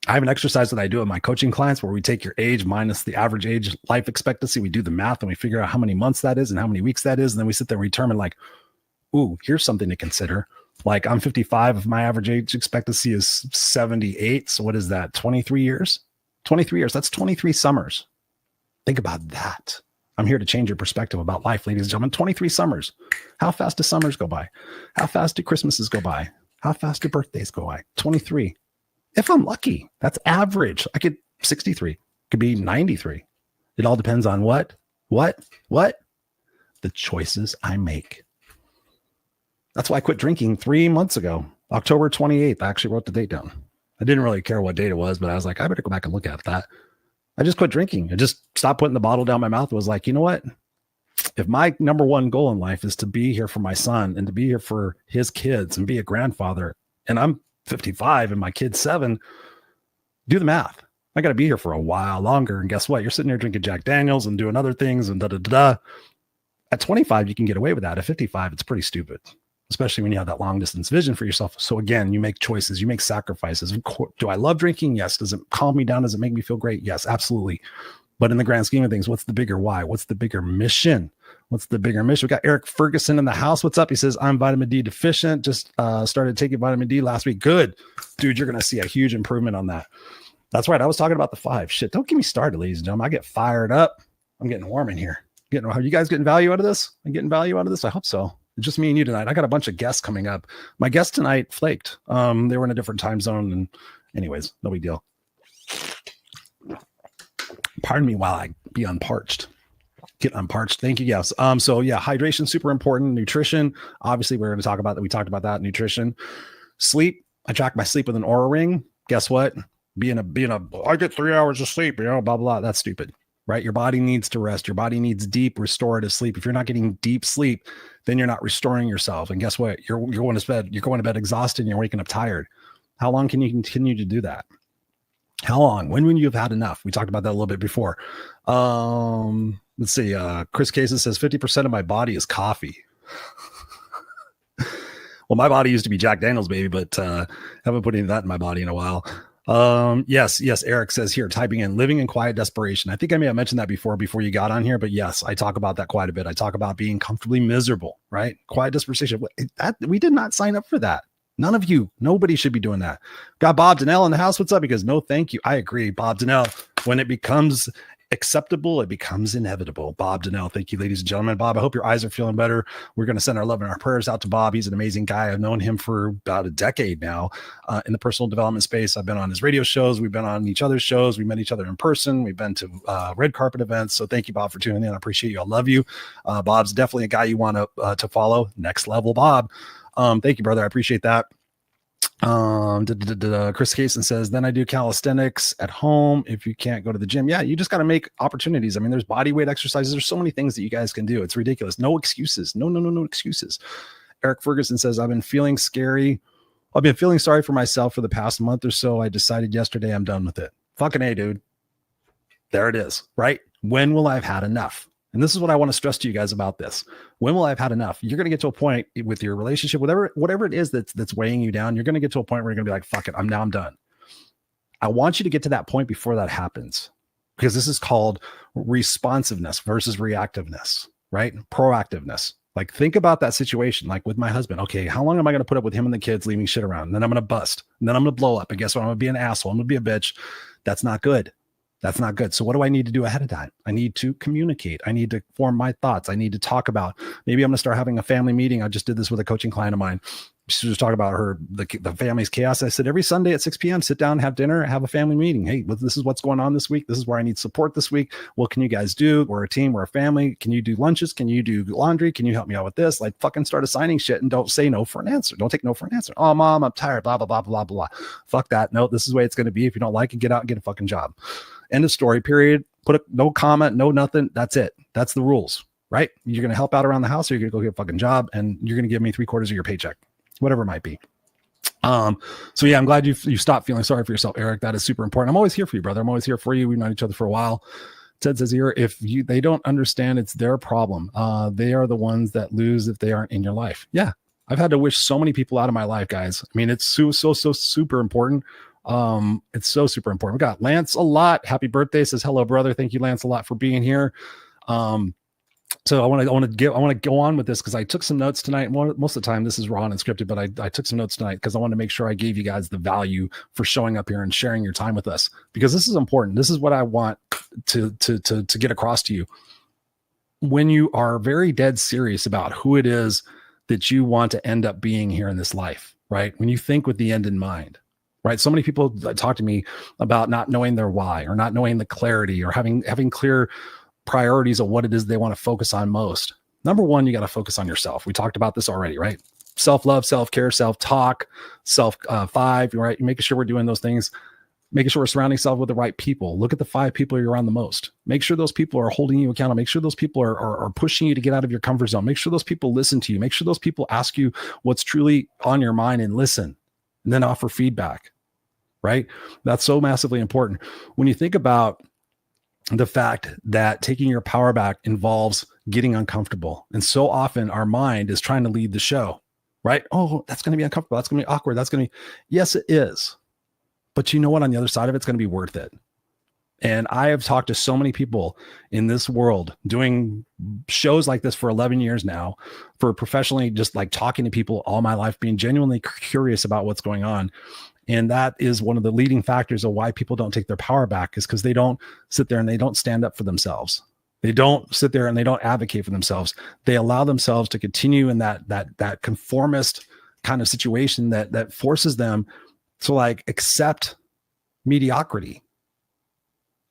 I have an exercise that I do with my coaching clients where we take your age minus the average age life expectancy. We do the math and we figure out how many months that is and how many weeks that is. And then we sit there and we determine like, ooh, here's something to consider. Like I'm 55. If my average age expectancy is 78. So what is that? 23 years? 23 years. That's 23 summers. Think about that. I'm here to change your perspective about life, ladies and gentlemen. 23 summers. How fast do summers go by? How fast do Christmases go by? How fast do birthdays go by? 23. If I'm lucky, that's average. I could 63, could be 93. It all depends on what? The choices I make. That's why I quit drinking 3 months ago, October 28th. I actually wrote the date down. I didn't really care what date it was, but I was like, I better go back and look at that. I just quit drinking. I just stopped putting the bottle down my mouth. It was like, you know what? If my number one goal in life is to be here for my son and to be here for his kids and be a grandfather, and I'm 55 and my kid's 7, do the math. I got to be here for a while longer. And guess what? You're sitting there drinking Jack Daniels and doing other things and At 25, you can get away with that. At 55, it's pretty stupid. especially when you have that long distance vision for yourself. So again, you make choices, you make sacrifices. Do I love drinking? Yes. Does it calm me down? Does it make me feel great? Yes, absolutely. But in the grand scheme of things, what's the bigger why? What's the bigger mission? What's the bigger mission? We got Eric Ferguson in the house. What's up? He says, I'm vitamin D deficient. Just started taking vitamin D last week. Good. Dude, you're going to see a huge improvement on that. That's right. I was talking about the 5. Shit, don't get me started, ladies and gentlemen. I get fired up. I'm getting warm in here. Are you guys getting value out of this? I'm getting value out of this? I hope so. It's just me and you tonight. I got a bunch of guests coming up. My guests tonight flaked. They were in a different time zone. And anyways, no big deal. Pardon me while I be unparched. Get unparched. Thank you. Yes. So yeah, hydration, super important. Nutrition. Obviously, we're going to talk about that. We talked about that. Nutrition. Sleep. I track my sleep with an Aura ring. Guess what? I get 3 hours of sleep, blah, blah. That's stupid, right? Your body needs to rest. Your body needs deep restorative sleep. If you're not getting deep sleep, then you're not restoring yourself. And guess what? You're going to bed exhausted and you're waking up tired. How long can you continue to do that? How long? When you have had enough? We talked about that a little bit before. Let's see. Chris Cases says 50% of my body is coffee. Well, my body used to be Jack Daniels, baby, but haven't put any of that in my body in a while. Yes. Eric says here, typing in living in quiet desperation. I think I may have mentioned that before you got on here, but yes, I talk about that quite a bit. I talk about being comfortably miserable, right? Quiet desperation. We did not sign up for that. None of you, nobody should be doing that. Got Bob Donnell in the house. What's up? Because no, thank you. I agree. Bob Donnell, when it becomes acceptable, it becomes inevitable. Bob Donnell. Thank you, ladies and gentlemen. Bob, I hope your eyes are feeling better. We're going to send our love and our prayers out to Bob. He's an amazing guy. I've known him for about a decade now in the personal development space. I've been on his radio shows. We've been on each other's shows. We met each other in person. We've been to red carpet events. So thank you, Bob, for tuning in. I appreciate you. I love you. Bob's definitely a guy you want to follow. Next level, Bob. Thank you, brother. I appreciate that. Chris Cason says, then I do calisthenics at home. If you can't go to the gym, yeah, you just got to make opportunities. I mean, there's body weight exercises. There's so many things that you guys can do. It's ridiculous. No excuses. No excuses. Eric Ferguson says, I've been feeling sorry for myself for the past month or so. I decided yesterday I'm done with it. Fucking A, dude. There it is, right? When will I have had enough? And this is what I want to stress to you guys about this. When will I have had enough? You're going to get to a point with your relationship, whatever it is that's weighing you down. You're going to get to a point where you're going to be like, fuck it. I'm done. I want you to get to that point before that happens, because this is called responsiveness versus reactiveness, right? Proactiveness. Like, think about that situation. Like with my husband. Okay, how long am I going to put up with him and the kids leaving shit around? And then I'm going to bust. And then I'm going to blow up. And guess what? I'm going to be an asshole. I'm going to be a bitch. That's not good. That's not good. So what do I need to do ahead of time? I need to communicate. I need to form my thoughts. I need to talk about, maybe I'm going to start having a family meeting. I just did this with a coaching client of mine. She was talking about the family's chaos. I said, every Sunday at 6 p.m., sit down, have dinner, have a family meeting. Hey, this is what's going on this week. This is where I need support this week. What can you guys do? We're a team. We're a family. Can you do lunches? Can you do laundry? Can you help me out with this? Like, fucking start assigning shit and don't say no for an answer. Don't take no for an answer. Oh, mom, I'm tired. Blah, blah, blah, blah, blah. Fuck that. No, this is the way it's going to be. If you don't like it, get out and get a fucking job. End of story, period. No comment, no nothing. That's it. That's the rules, right? You're going to help out around the house, or you're going to go get a fucking job, and you're going to give me 3/4 of your paycheck, whatever it might be. So yeah, I'm glad you stopped feeling sorry for yourself, Eric. That is super important. I'm always here for you, brother. I'm always here for you. We've known each other for a while. Ted says here, they don't understand, it's their problem. They are the ones that lose if they aren't in your life. Yeah. I've had to wish so many people out of my life, guys. I mean, it's so super important. It's so super important. We got Lance a lot. Happy birthday. Says hello, brother. Thank you, Lance, a lot for being here. So I want to go on with this because I took some notes tonight. Most of the time this is raw and unscripted, but I took some notes tonight because I want to make sure I gave you guys the value for showing up here and sharing your time with us, because this is important. This is what I want to get across to you. When you are very dead serious about who it is that you want to end up being here in this life, right? When you think with the end in mind, right? So many people talk to me about not knowing their why, or not knowing the clarity, or having clear priorities of what it is they want to focus on most. Number one, you got to focus on yourself. We talked about this already, right? Self-love, self-care, self-talk, five, right? Making sure we're doing those things, making sure we're surrounding yourself with the right people. Look at the 5 people you're around the most. Make sure those people are holding you accountable. Make sure those people are pushing you to get out of your comfort zone. Make sure those people listen to you. Make sure those people ask you what's truly on your mind and listen, and then offer feedback, right? That's so massively important. When you think about the fact that taking your power back involves getting uncomfortable. And so often our mind is trying to lead the show, right? Oh, that's going to be uncomfortable. That's going to be awkward. That's going to be, yes, it is. But you know what? On the other side of it's going to be worth it. And I have talked to so many people in this world doing shows like this for 11 years now, for professionally, just like talking to people all my life, being genuinely curious about what's going on. And that is one of the leading factors of why people don't take their power back, is because they don't sit there and they don't stand up for themselves. They don't sit there and they don't advocate for themselves. They allow themselves to continue in that conformist kind of situation that forces them to like accept mediocrity.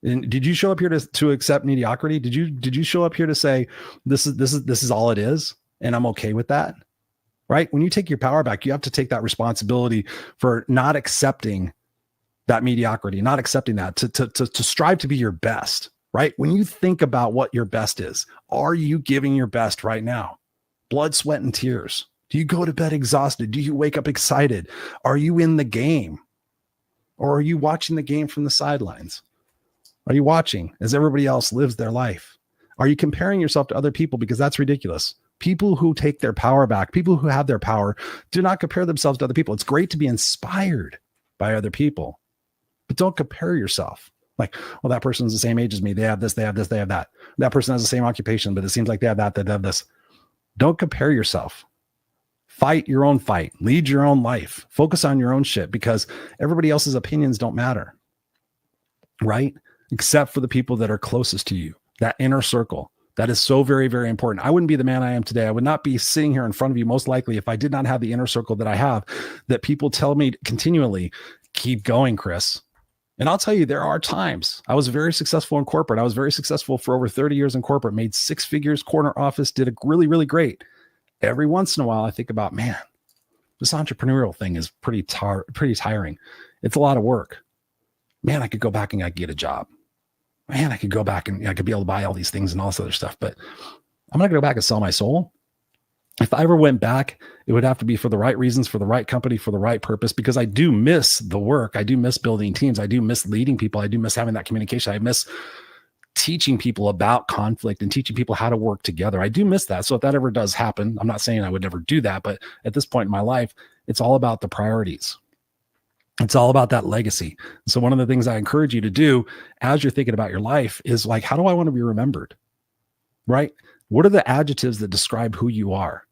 And did you show up here to accept mediocrity? Did you show up here to say this is all it is, and I'm okay with that? Right? When you take your power back, you have to take that responsibility for not accepting that mediocrity, not accepting that, to strive to be your best. Right? When you think about what your best is, are you giving your best right now? Blood, sweat, and tears. Do you go to bed exhausted? Do you wake up excited? Are you in the game? Or are you watching the game from the sidelines? Are you watching as everybody else lives their life? Are you comparing yourself to other people? Because that's ridiculous. People who take their power back, people who have their power, do not compare themselves to other people. It's great to be inspired by other people, but don't compare yourself. Like, well, that person's the same age as me. They have this, they have this, they have that. That person has the same occupation, but it seems like they have that, they have this. Don't compare yourself. Fight your own fight. Lead your own life. Focus on your own shit, because everybody else's opinions don't matter, right? Except for the people that are closest to you, that inner circle. That is so very, very important. I wouldn't be the man I am today. I would not be sitting here in front of you, most likely, if I did not have the inner circle that I have, that people tell me continually, keep going, Chris. And I'll tell you, there are times I was very successful in corporate. I was very successful for over 30 years in corporate, made 6 figures, corner office, did a really, really great. Every once in a while, I think about, man, this entrepreneurial thing is pretty tiring. It's a lot of work. Man, I could go back and I get a job. Man, I could go back and I could be able to buy all these things and all this other stuff, but I'm not going to go back and sell my soul. If I ever went back, it would have to be for the right reasons, for the right company, for the right purpose, because I do miss the work. I do miss building teams. I do miss leading people. I do miss having that communication. I miss teaching people about conflict and teaching people how to work together. I do miss that. So if that ever does happen, I'm not saying I would never do that, but at this point in my life, it's all about the priorities. It's all about that legacy. So one of the things I encourage you to do as you're thinking about your life is like, how do I want to be remembered? Right? What are the adjectives that describe who you are?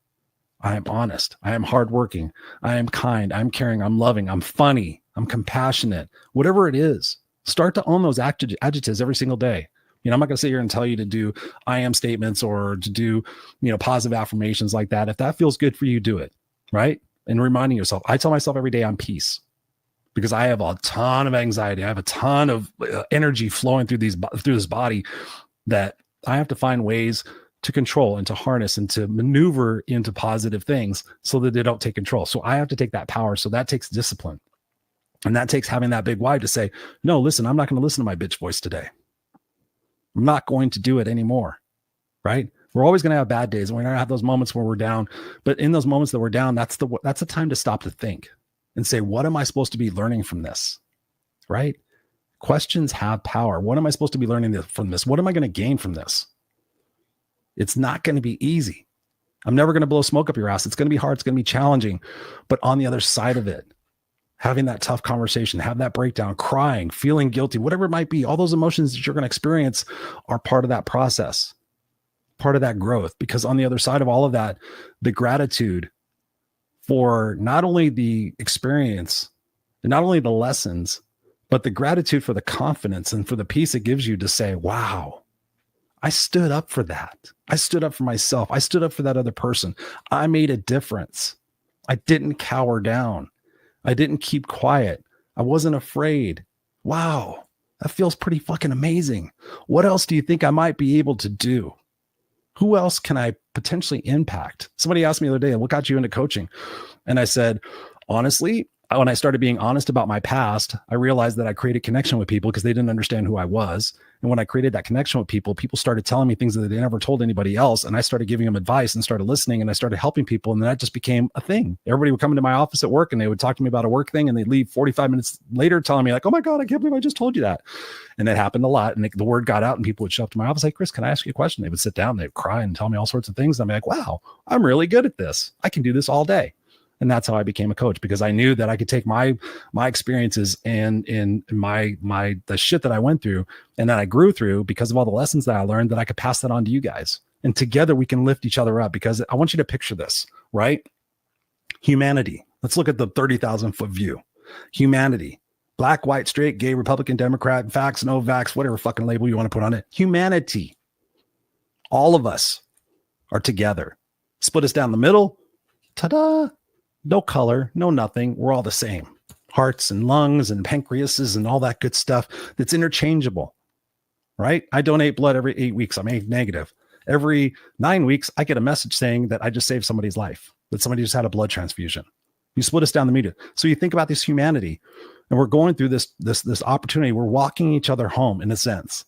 I am honest. I am hardworking. I am kind. I'm caring. I'm loving. I'm funny. I'm compassionate. Whatever it is, start to own those adjectives every single day. You know, I'm not going to sit here and tell you to do I am statements or to do, positive affirmations like that. If that feels good for you, do it. Right? And reminding yourself, I tell myself every day I'm peace. Because I have a ton of anxiety. I have a ton of energy flowing through this body that I have to find ways to control and to harness and to maneuver into positive things so that they don't take control. So I have to take that power. So that takes discipline. And that takes having that big why to say, no, listen, I'm not going to listen to my bitch voice today. I'm not going to do it anymore. Right? We're always going to have bad days. We're going to have those moments where we're down. But in those moments that we're down, that's the time to stop to think and say, what am I supposed to be learning from this? Right? Questions have power. What am I supposed to be learning from this? What am I going to gain from this? It's not going to be easy. I'm never going to blow smoke up your ass. It's going to be hard. It's going to be challenging. But on the other side of it, having that tough conversation, have that breakdown, crying, feeling guilty, whatever it might be, all those emotions that you're going to experience are part of that process, part of that growth. Because on the other side of all of that, the gratitude for not only the experience and not only the lessons, but the gratitude for the confidence and for the peace it gives you to say, wow, I stood up for that. I stood up for myself. I stood up for that other person. I made a difference. I didn't cower down. I didn't keep quiet. I wasn't afraid. Wow, that feels pretty fucking amazing. What else do you think I might be able to do? Who else can I potentially impact? Somebody asked me the other day, what got you into coaching? And I said, honestly, when I started being honest about my past, I realized that I created connection with people because they didn't understand who I was. And when I created that connection with people, people started telling me things that they never told anybody else. And I started giving them advice and started listening and I started helping people. And that just became a thing. Everybody would come into my office at work and they would talk to me about a work thing and they'd leave 45 minutes later telling me like, oh my God, I can't believe I just told you that. And that happened a lot. And the word got out and people would show up to my office like, Chris, can I ask you a question? They would sit down, they'd cry and tell me all sorts of things. And I'm like, wow, I'm really good at this. I can do this all day. And that's how I became a coach, because I knew that I could take my experiences and the shit that I went through and that I grew through because of all the lessons that I learned, that I could pass that on to you guys. And together we can lift each other up, because I want you to picture this, right? Humanity. Let's look at the 30,000 foot view. Humanity. Black, white, straight, gay, Republican, Democrat, vax, no vax, whatever fucking label you want to put on it. Humanity. All of us are together. Split us down the middle. Ta-da. No color, no nothing. We're all the same. Hearts and lungs and pancreases and all that good stuff that's interchangeable, right? I donate blood every 8 weeks. I'm A negative. Every 9 weeks, I get a message saying that I just saved somebody's life, that somebody just had a blood transfusion. You split us down the middle. So you think about this humanity, and we're going through this opportunity. We're walking each other home in a sense.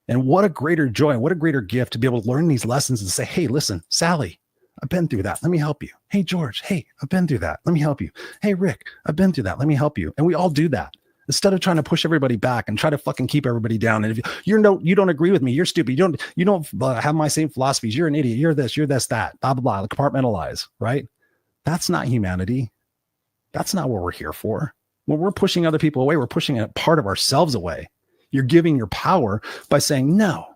And what a greater joy, what a greater gift to be able to learn these lessons and say, hey, listen, Sally, I've been through that. Let me help you. Hey, George. Hey, I've been through that. Let me help you. Hey, Rick, I've been through that. Let me help you. And we all do that instead of trying to push everybody back and try to fucking keep everybody down. And if you don't agree with me, you're stupid. You don't have my same philosophies. You're an idiot. You're this, that, blah, blah, blah. Compartmentalize, right? That's not humanity. That's not what we're here for. When we're pushing other people away, we're pushing a part of ourselves away. You're giving your power by saying no,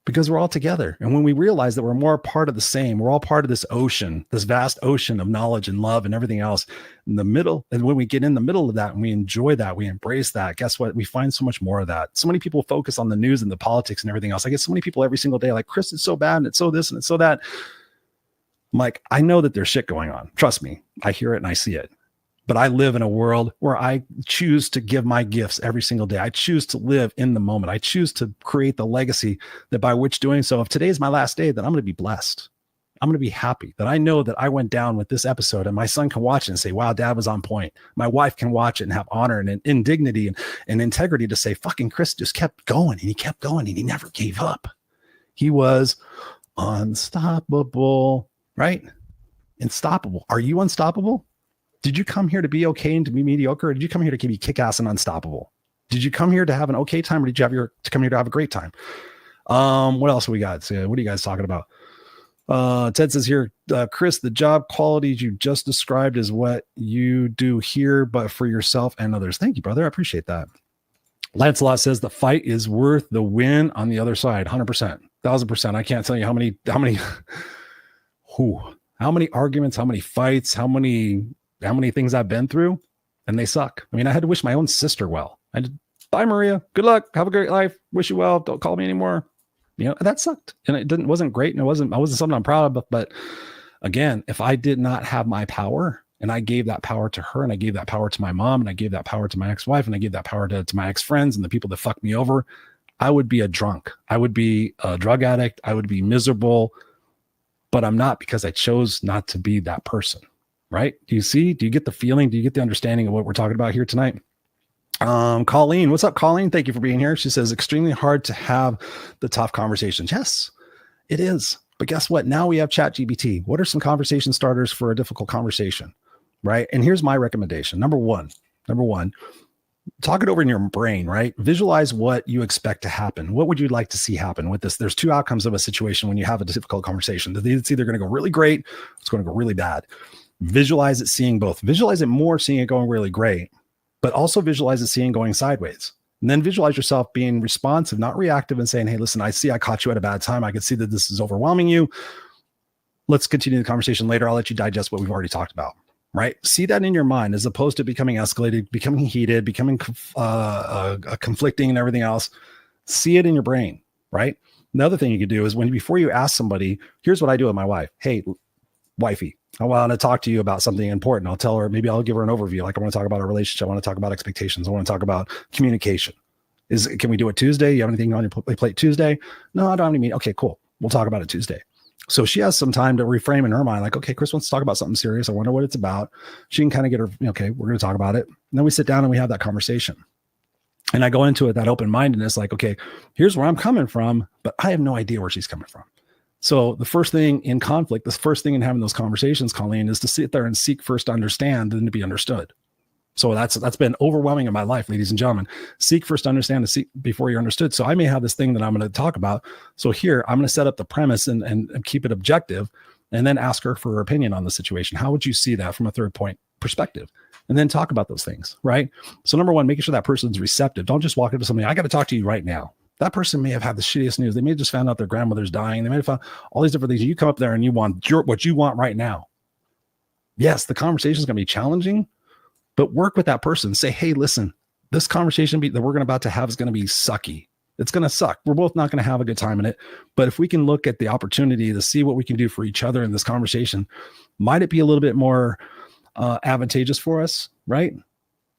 because we're all together. And when we realize that we're more part of the same, we're all part of this ocean, this vast ocean of knowledge and love and everything else in the middle. And when we get in the middle of that and we enjoy that, we embrace that, guess what? We find so much more of that. So many people focus on the news and the politics and everything else. I get so many people every single day like, Chris, it's so bad and it's so this and it's so that. I'm like, I know that there's shit going on. Trust me. I hear it and I see it. But I live in a world where I choose to give my gifts every single day. I choose to live in the moment. I choose to create the legacy that by which doing so, if today is my last day, then I'm going to be blessed. I'm going to be happy that I know that I went down with this episode and my son can watch it and say, wow, dad was on point. My wife can watch it and have honor and dignity and integrity to say, fucking Chris just kept going and he kept going and he never gave up. He was unstoppable, right? Unstoppable. Are you unstoppable? Did you come here to be okay and to be mediocre? Or did you come here to be kick-ass and unstoppable? Did you come here to have an okay time, or did you come here to have a great time? What else we got? So what are you guys talking about? Ted says here, Chris, the job qualities you just described is what you do here, but for yourself and others. Thank you, brother. I appreciate that. Lancelot says the fight is worth the win on the other side. 100%, 1000%. I can't tell you how many arguments, how many fights, how many things I've been through, and they suck. I mean, I had to wish my own sister well. Bye, Maria. Good luck. Have a great life. Wish you well. Don't call me anymore. You know, that sucked. And it wasn't great. And I wasn't something I'm proud of. But again, if I did not have my power and I gave that power to her and I gave that power to my mom and I gave that power to my ex-wife and I gave that power to my ex-friends and the people that fucked me over, I would be a drunk. I would be a drug addict. I would be miserable, but I'm not, because I chose not to be that person. Right? Do you see? Do you get the feeling? Do you get the understanding of what we're talking about here tonight? Colleen, what's up, Colleen? Thank you for being here. She says, extremely hard to have the tough conversations. Yes, it is. But guess what? Now we have ChatGPT. What are some conversation starters for a difficult conversation? Right? And here's my recommendation. Number one, talk it over in your brain, right? Visualize what you expect to happen. What would you like to see happen with this? There's two outcomes of a situation when you have a difficult conversation. It's either going to go really great, or it's going to go really bad. Visualize it seeing both. Visualize it more seeing it going really great, but also visualize it seeing going sideways. And then visualize yourself being responsive, not reactive, and saying, hey, listen, I see I caught you at a bad time. I can see that this is overwhelming you. Let's continue the conversation later. I'll let you digest what we've already talked about, right? See that in your mind as opposed to becoming escalated, becoming heated, becoming conflicting and everything else. See it in your brain, right? Another thing you could do is before you ask somebody, here's what I do with my wife. Hey, wifey, I want to talk to you about something important. I'll tell her, maybe I'll give her an overview. Like I want to talk about our relationship. I want to talk about expectations. I want to talk about communication. Can we do it Tuesday? You have anything on your plate Tuesday? No, I don't have any meeting. Okay, cool. We'll talk about it Tuesday. So she has some time to reframe in her mind. Like, okay, Chris wants to talk about something serious. I wonder what it's about. She can kind of get her, okay, we're going to talk about it. And then we sit down and we have that conversation. And I go into it, that open-mindedness, like, okay, here's where I'm coming from, but I have no idea where she's coming from. So the first thing in conflict, the first thing in having those conversations, Colleen, is to sit there and seek first to understand and to be understood. So that's been overwhelming in my life, ladies and gentlemen. Seek first to understand, to seek before you're understood. So I may have this thing that I'm going to talk about. So here I'm going to set up the premise and keep it objective. and then ask her for her opinion on the situation. How would you see that from a third point perspective? And then talk about those things, right? So number one, making sure that person's receptive. Don't just walk up to somebody, I got to talk to you right now. That person may have had the shittiest news. They may have just found out their grandmother's dying. They may have found all these different things. You come up there and you want what you want right now. Yes, the conversation is going to be challenging, but work with that person. Say, hey, listen, this conversation that we're about to have is going to be sucky. It's going to suck. We're both not going to have a good time in it. But if we can look at the opportunity to see what we can do for each other in this conversation, might it be a little bit more advantageous for us, right?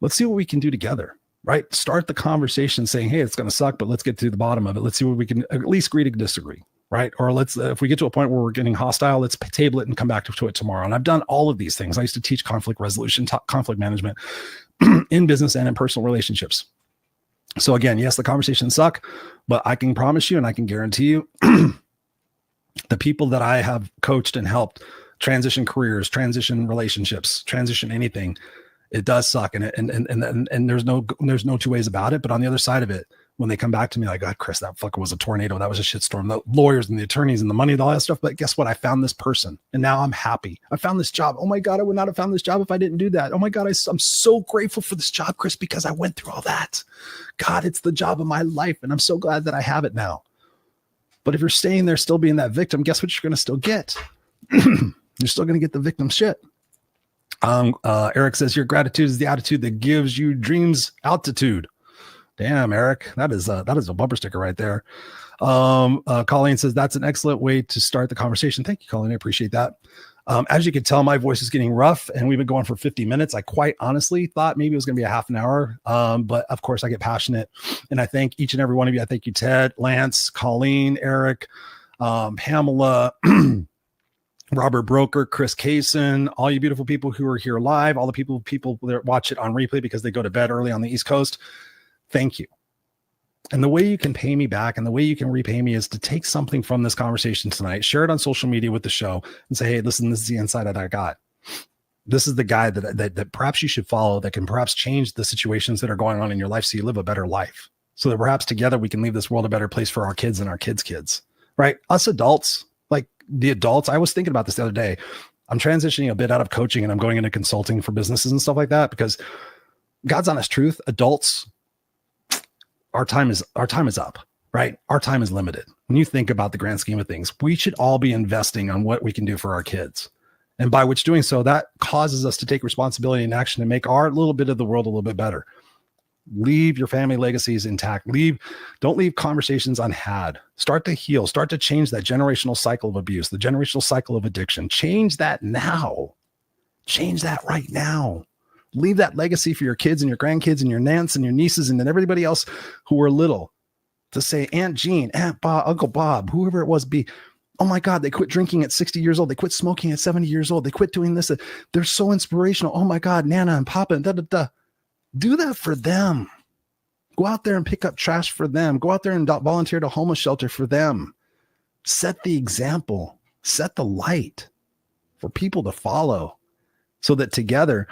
Let's see what we can do together, right? Start the conversation saying, hey, it's going to suck, but let's get to the bottom of it. Let's see what we can at least agree to disagree, right? Or let's, if we get to a point where we're getting hostile, let's table it and come back to it tomorrow. And I've done all of these things. I used to teach conflict resolution, conflict management in business and in personal relationships. So again, yes, the conversations suck, but I can promise you and I can guarantee you the people that I have coached and helped transition careers, transition relationships, transition anything, it does suck. And there's no two ways about it. But on the other side of it, when they come back to me like, God, Chris, that fucker was a tornado. That was a shitstorm. The lawyers and the attorneys and the money and all that stuff. But guess what? I found this person and now I'm happy. I found this job. Oh my God, I would not have found this job if I didn't do that. Oh my God, I'm so grateful for this job, Chris, because I went through all that. God, it's the job of my life. And I'm so glad that I have it now. But if you're staying there still being that victim, guess what you're going to still get? You're still going to get the victim shit. Eric says, your gratitude is the attitude that gives you dreams altitude. Damn, Eric, that is a bumper sticker right there. Colleen says that's an excellent way to start the conversation. Thank you, Colleen. I appreciate that. As you can tell, my voice is getting rough and we've been going for 50 minutes. I quite honestly thought maybe it was going to be a half an hour. But of course I get passionate and I thank each and every one of you. I thank you, Ted, Lance, Colleen, Eric, Pamela, Robert Broker, Chris Kaysen, all you beautiful people who are here live, all the people that watch it on replay because they go to bed early on the East Coast. Thank you. And the way you can pay me back and the way you can repay me is to take something from this conversation tonight, share it on social media with the show and say, hey, listen, this is the insight that I got. This is the guy that perhaps you should follow that can perhaps change the situations that are going on in your life so you live a better life. So that perhaps together we can leave this world a better place for our kids and our kids' kids, right? Us adults, like the adults, I was thinking about this the other day. I'm transitioning a bit out of coaching and I'm going into consulting for businesses and stuff like that because God's honest truth, adults, our time is up, right? Our time is limited. When you think about the grand scheme of things, we should all be investing on what we can do for our kids. And by which doing so, that causes us to take responsibility and action and make our little bit of the world a little bit better. Leave your family legacies intact. Don't leave conversations unhad. Start to heal. Start to change that generational cycle of abuse, the generational cycle of addiction. Change that now. Change that right now. Leave that legacy for your kids and your grandkids and your aunts and your nieces and then everybody else who were little to say, Aunt Jean, Aunt Bob, Uncle Bob, whoever it was, oh my God, they quit drinking at 60 years old. They quit smoking at 70 years old. They quit doing this. They're so inspirational. Oh my God, Nana and Papa and da-da-da. Do that for them. Go out there and pick up trash for them. Go out there and volunteer at a homeless shelter for them. Set the example. Set the light for people to follow so that together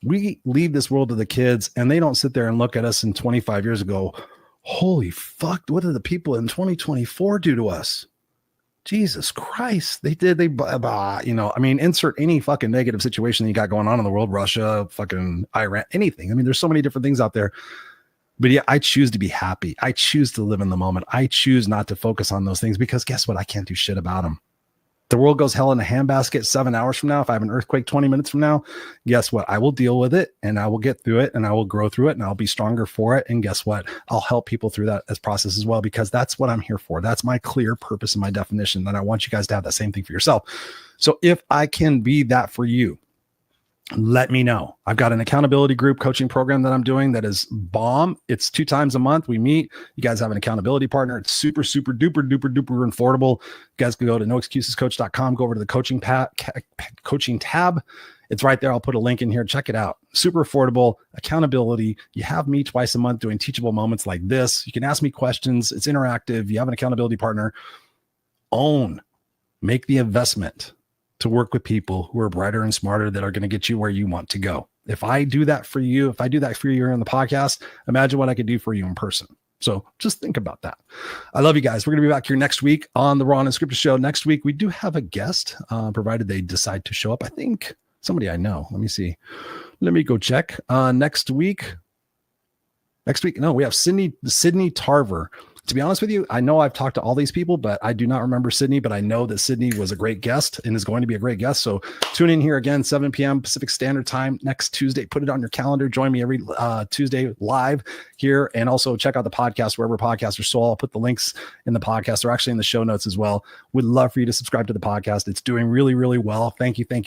we leave this world to the kids and they don't sit there and look at us in 25 years ago, holy fuck, what did the people in 2024 do to us? Jesus Christ. Insert any fucking negative situation that you got going on in the world, Russia, fucking Iran, anything. I mean, there's so many different things out there, but yeah, I choose to be happy. I choose to live in the moment. I choose not to focus on those things because guess what? I can't do shit about them. The world goes hell in a handbasket 7 hours from now. If I have an earthquake 20 minutes from now, guess what? I will deal with it and I will get through it and I will grow through it and I'll be stronger for it. And guess what? I'll help people through that as process as well, because that's what I'm here for. That's my clear purpose and my definition. And I want you guys to have that same thing for yourself. So if I can be that for you, let me know. I've got an accountability group coaching program that I'm doing that is bomb. It's 2 times a month. We meet. You guys have an accountability partner. It's super, super duper, duper, duper affordable. You guys can go to noexcusescoach.com, go over to the coaching tab. It's right there. I'll put a link in here. Check it out. Super affordable accountability. You have me twice a month doing teachable moments like this. You can ask me questions. It's interactive. You have an accountability partner. Make the investment to work with people who are brighter and smarter that are going to get you where you want to go. If I do that for you, if I do that for you here on the podcast, imagine what I could do for you in person. So just think about that. I love you guys. We're going to be back here next week on the Raw Unscripted show. Next week, we do have a guest, provided they decide to show up. I think somebody I know. Let me see. Let me go check. Next week, no, we have Sydney Tarver. To be honest with you, I know I've talked to all these people, but I do not remember Sydney, but I know that Sydney was a great guest and is going to be a great guest. So tune in here again, 7 p.m. Pacific Standard Time next Tuesday. Put it on your calendar. Join me every Tuesday live here. And also check out the podcast wherever podcasts are sold. I'll put the links in the podcast. They're actually in the show notes as well. Would love for you to subscribe to the podcast. It's doing really, really well. Thank you. I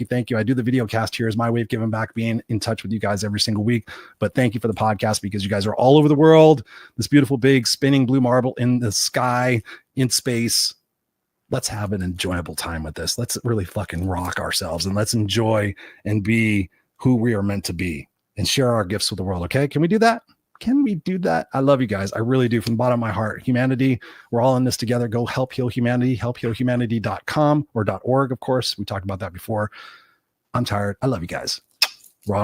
do the video cast here as my way of giving back, being in touch with you guys every single week. But thank you for the podcast because you guys are all over the world. This beautiful, big, spinning blue marble in the sky, in space. Let's have an enjoyable time with this. Let's really fucking rock ourselves and let's enjoy and be who we are meant to be and share our gifts with the world. Okay. Can we do that? I love you guys. I really do, from the bottom of my heart. Humanity, we're all in this together. Go help heal humanity, helphealhumanity.com or .org. Of course, we talked about that before. I'm tired. I love you guys. Raw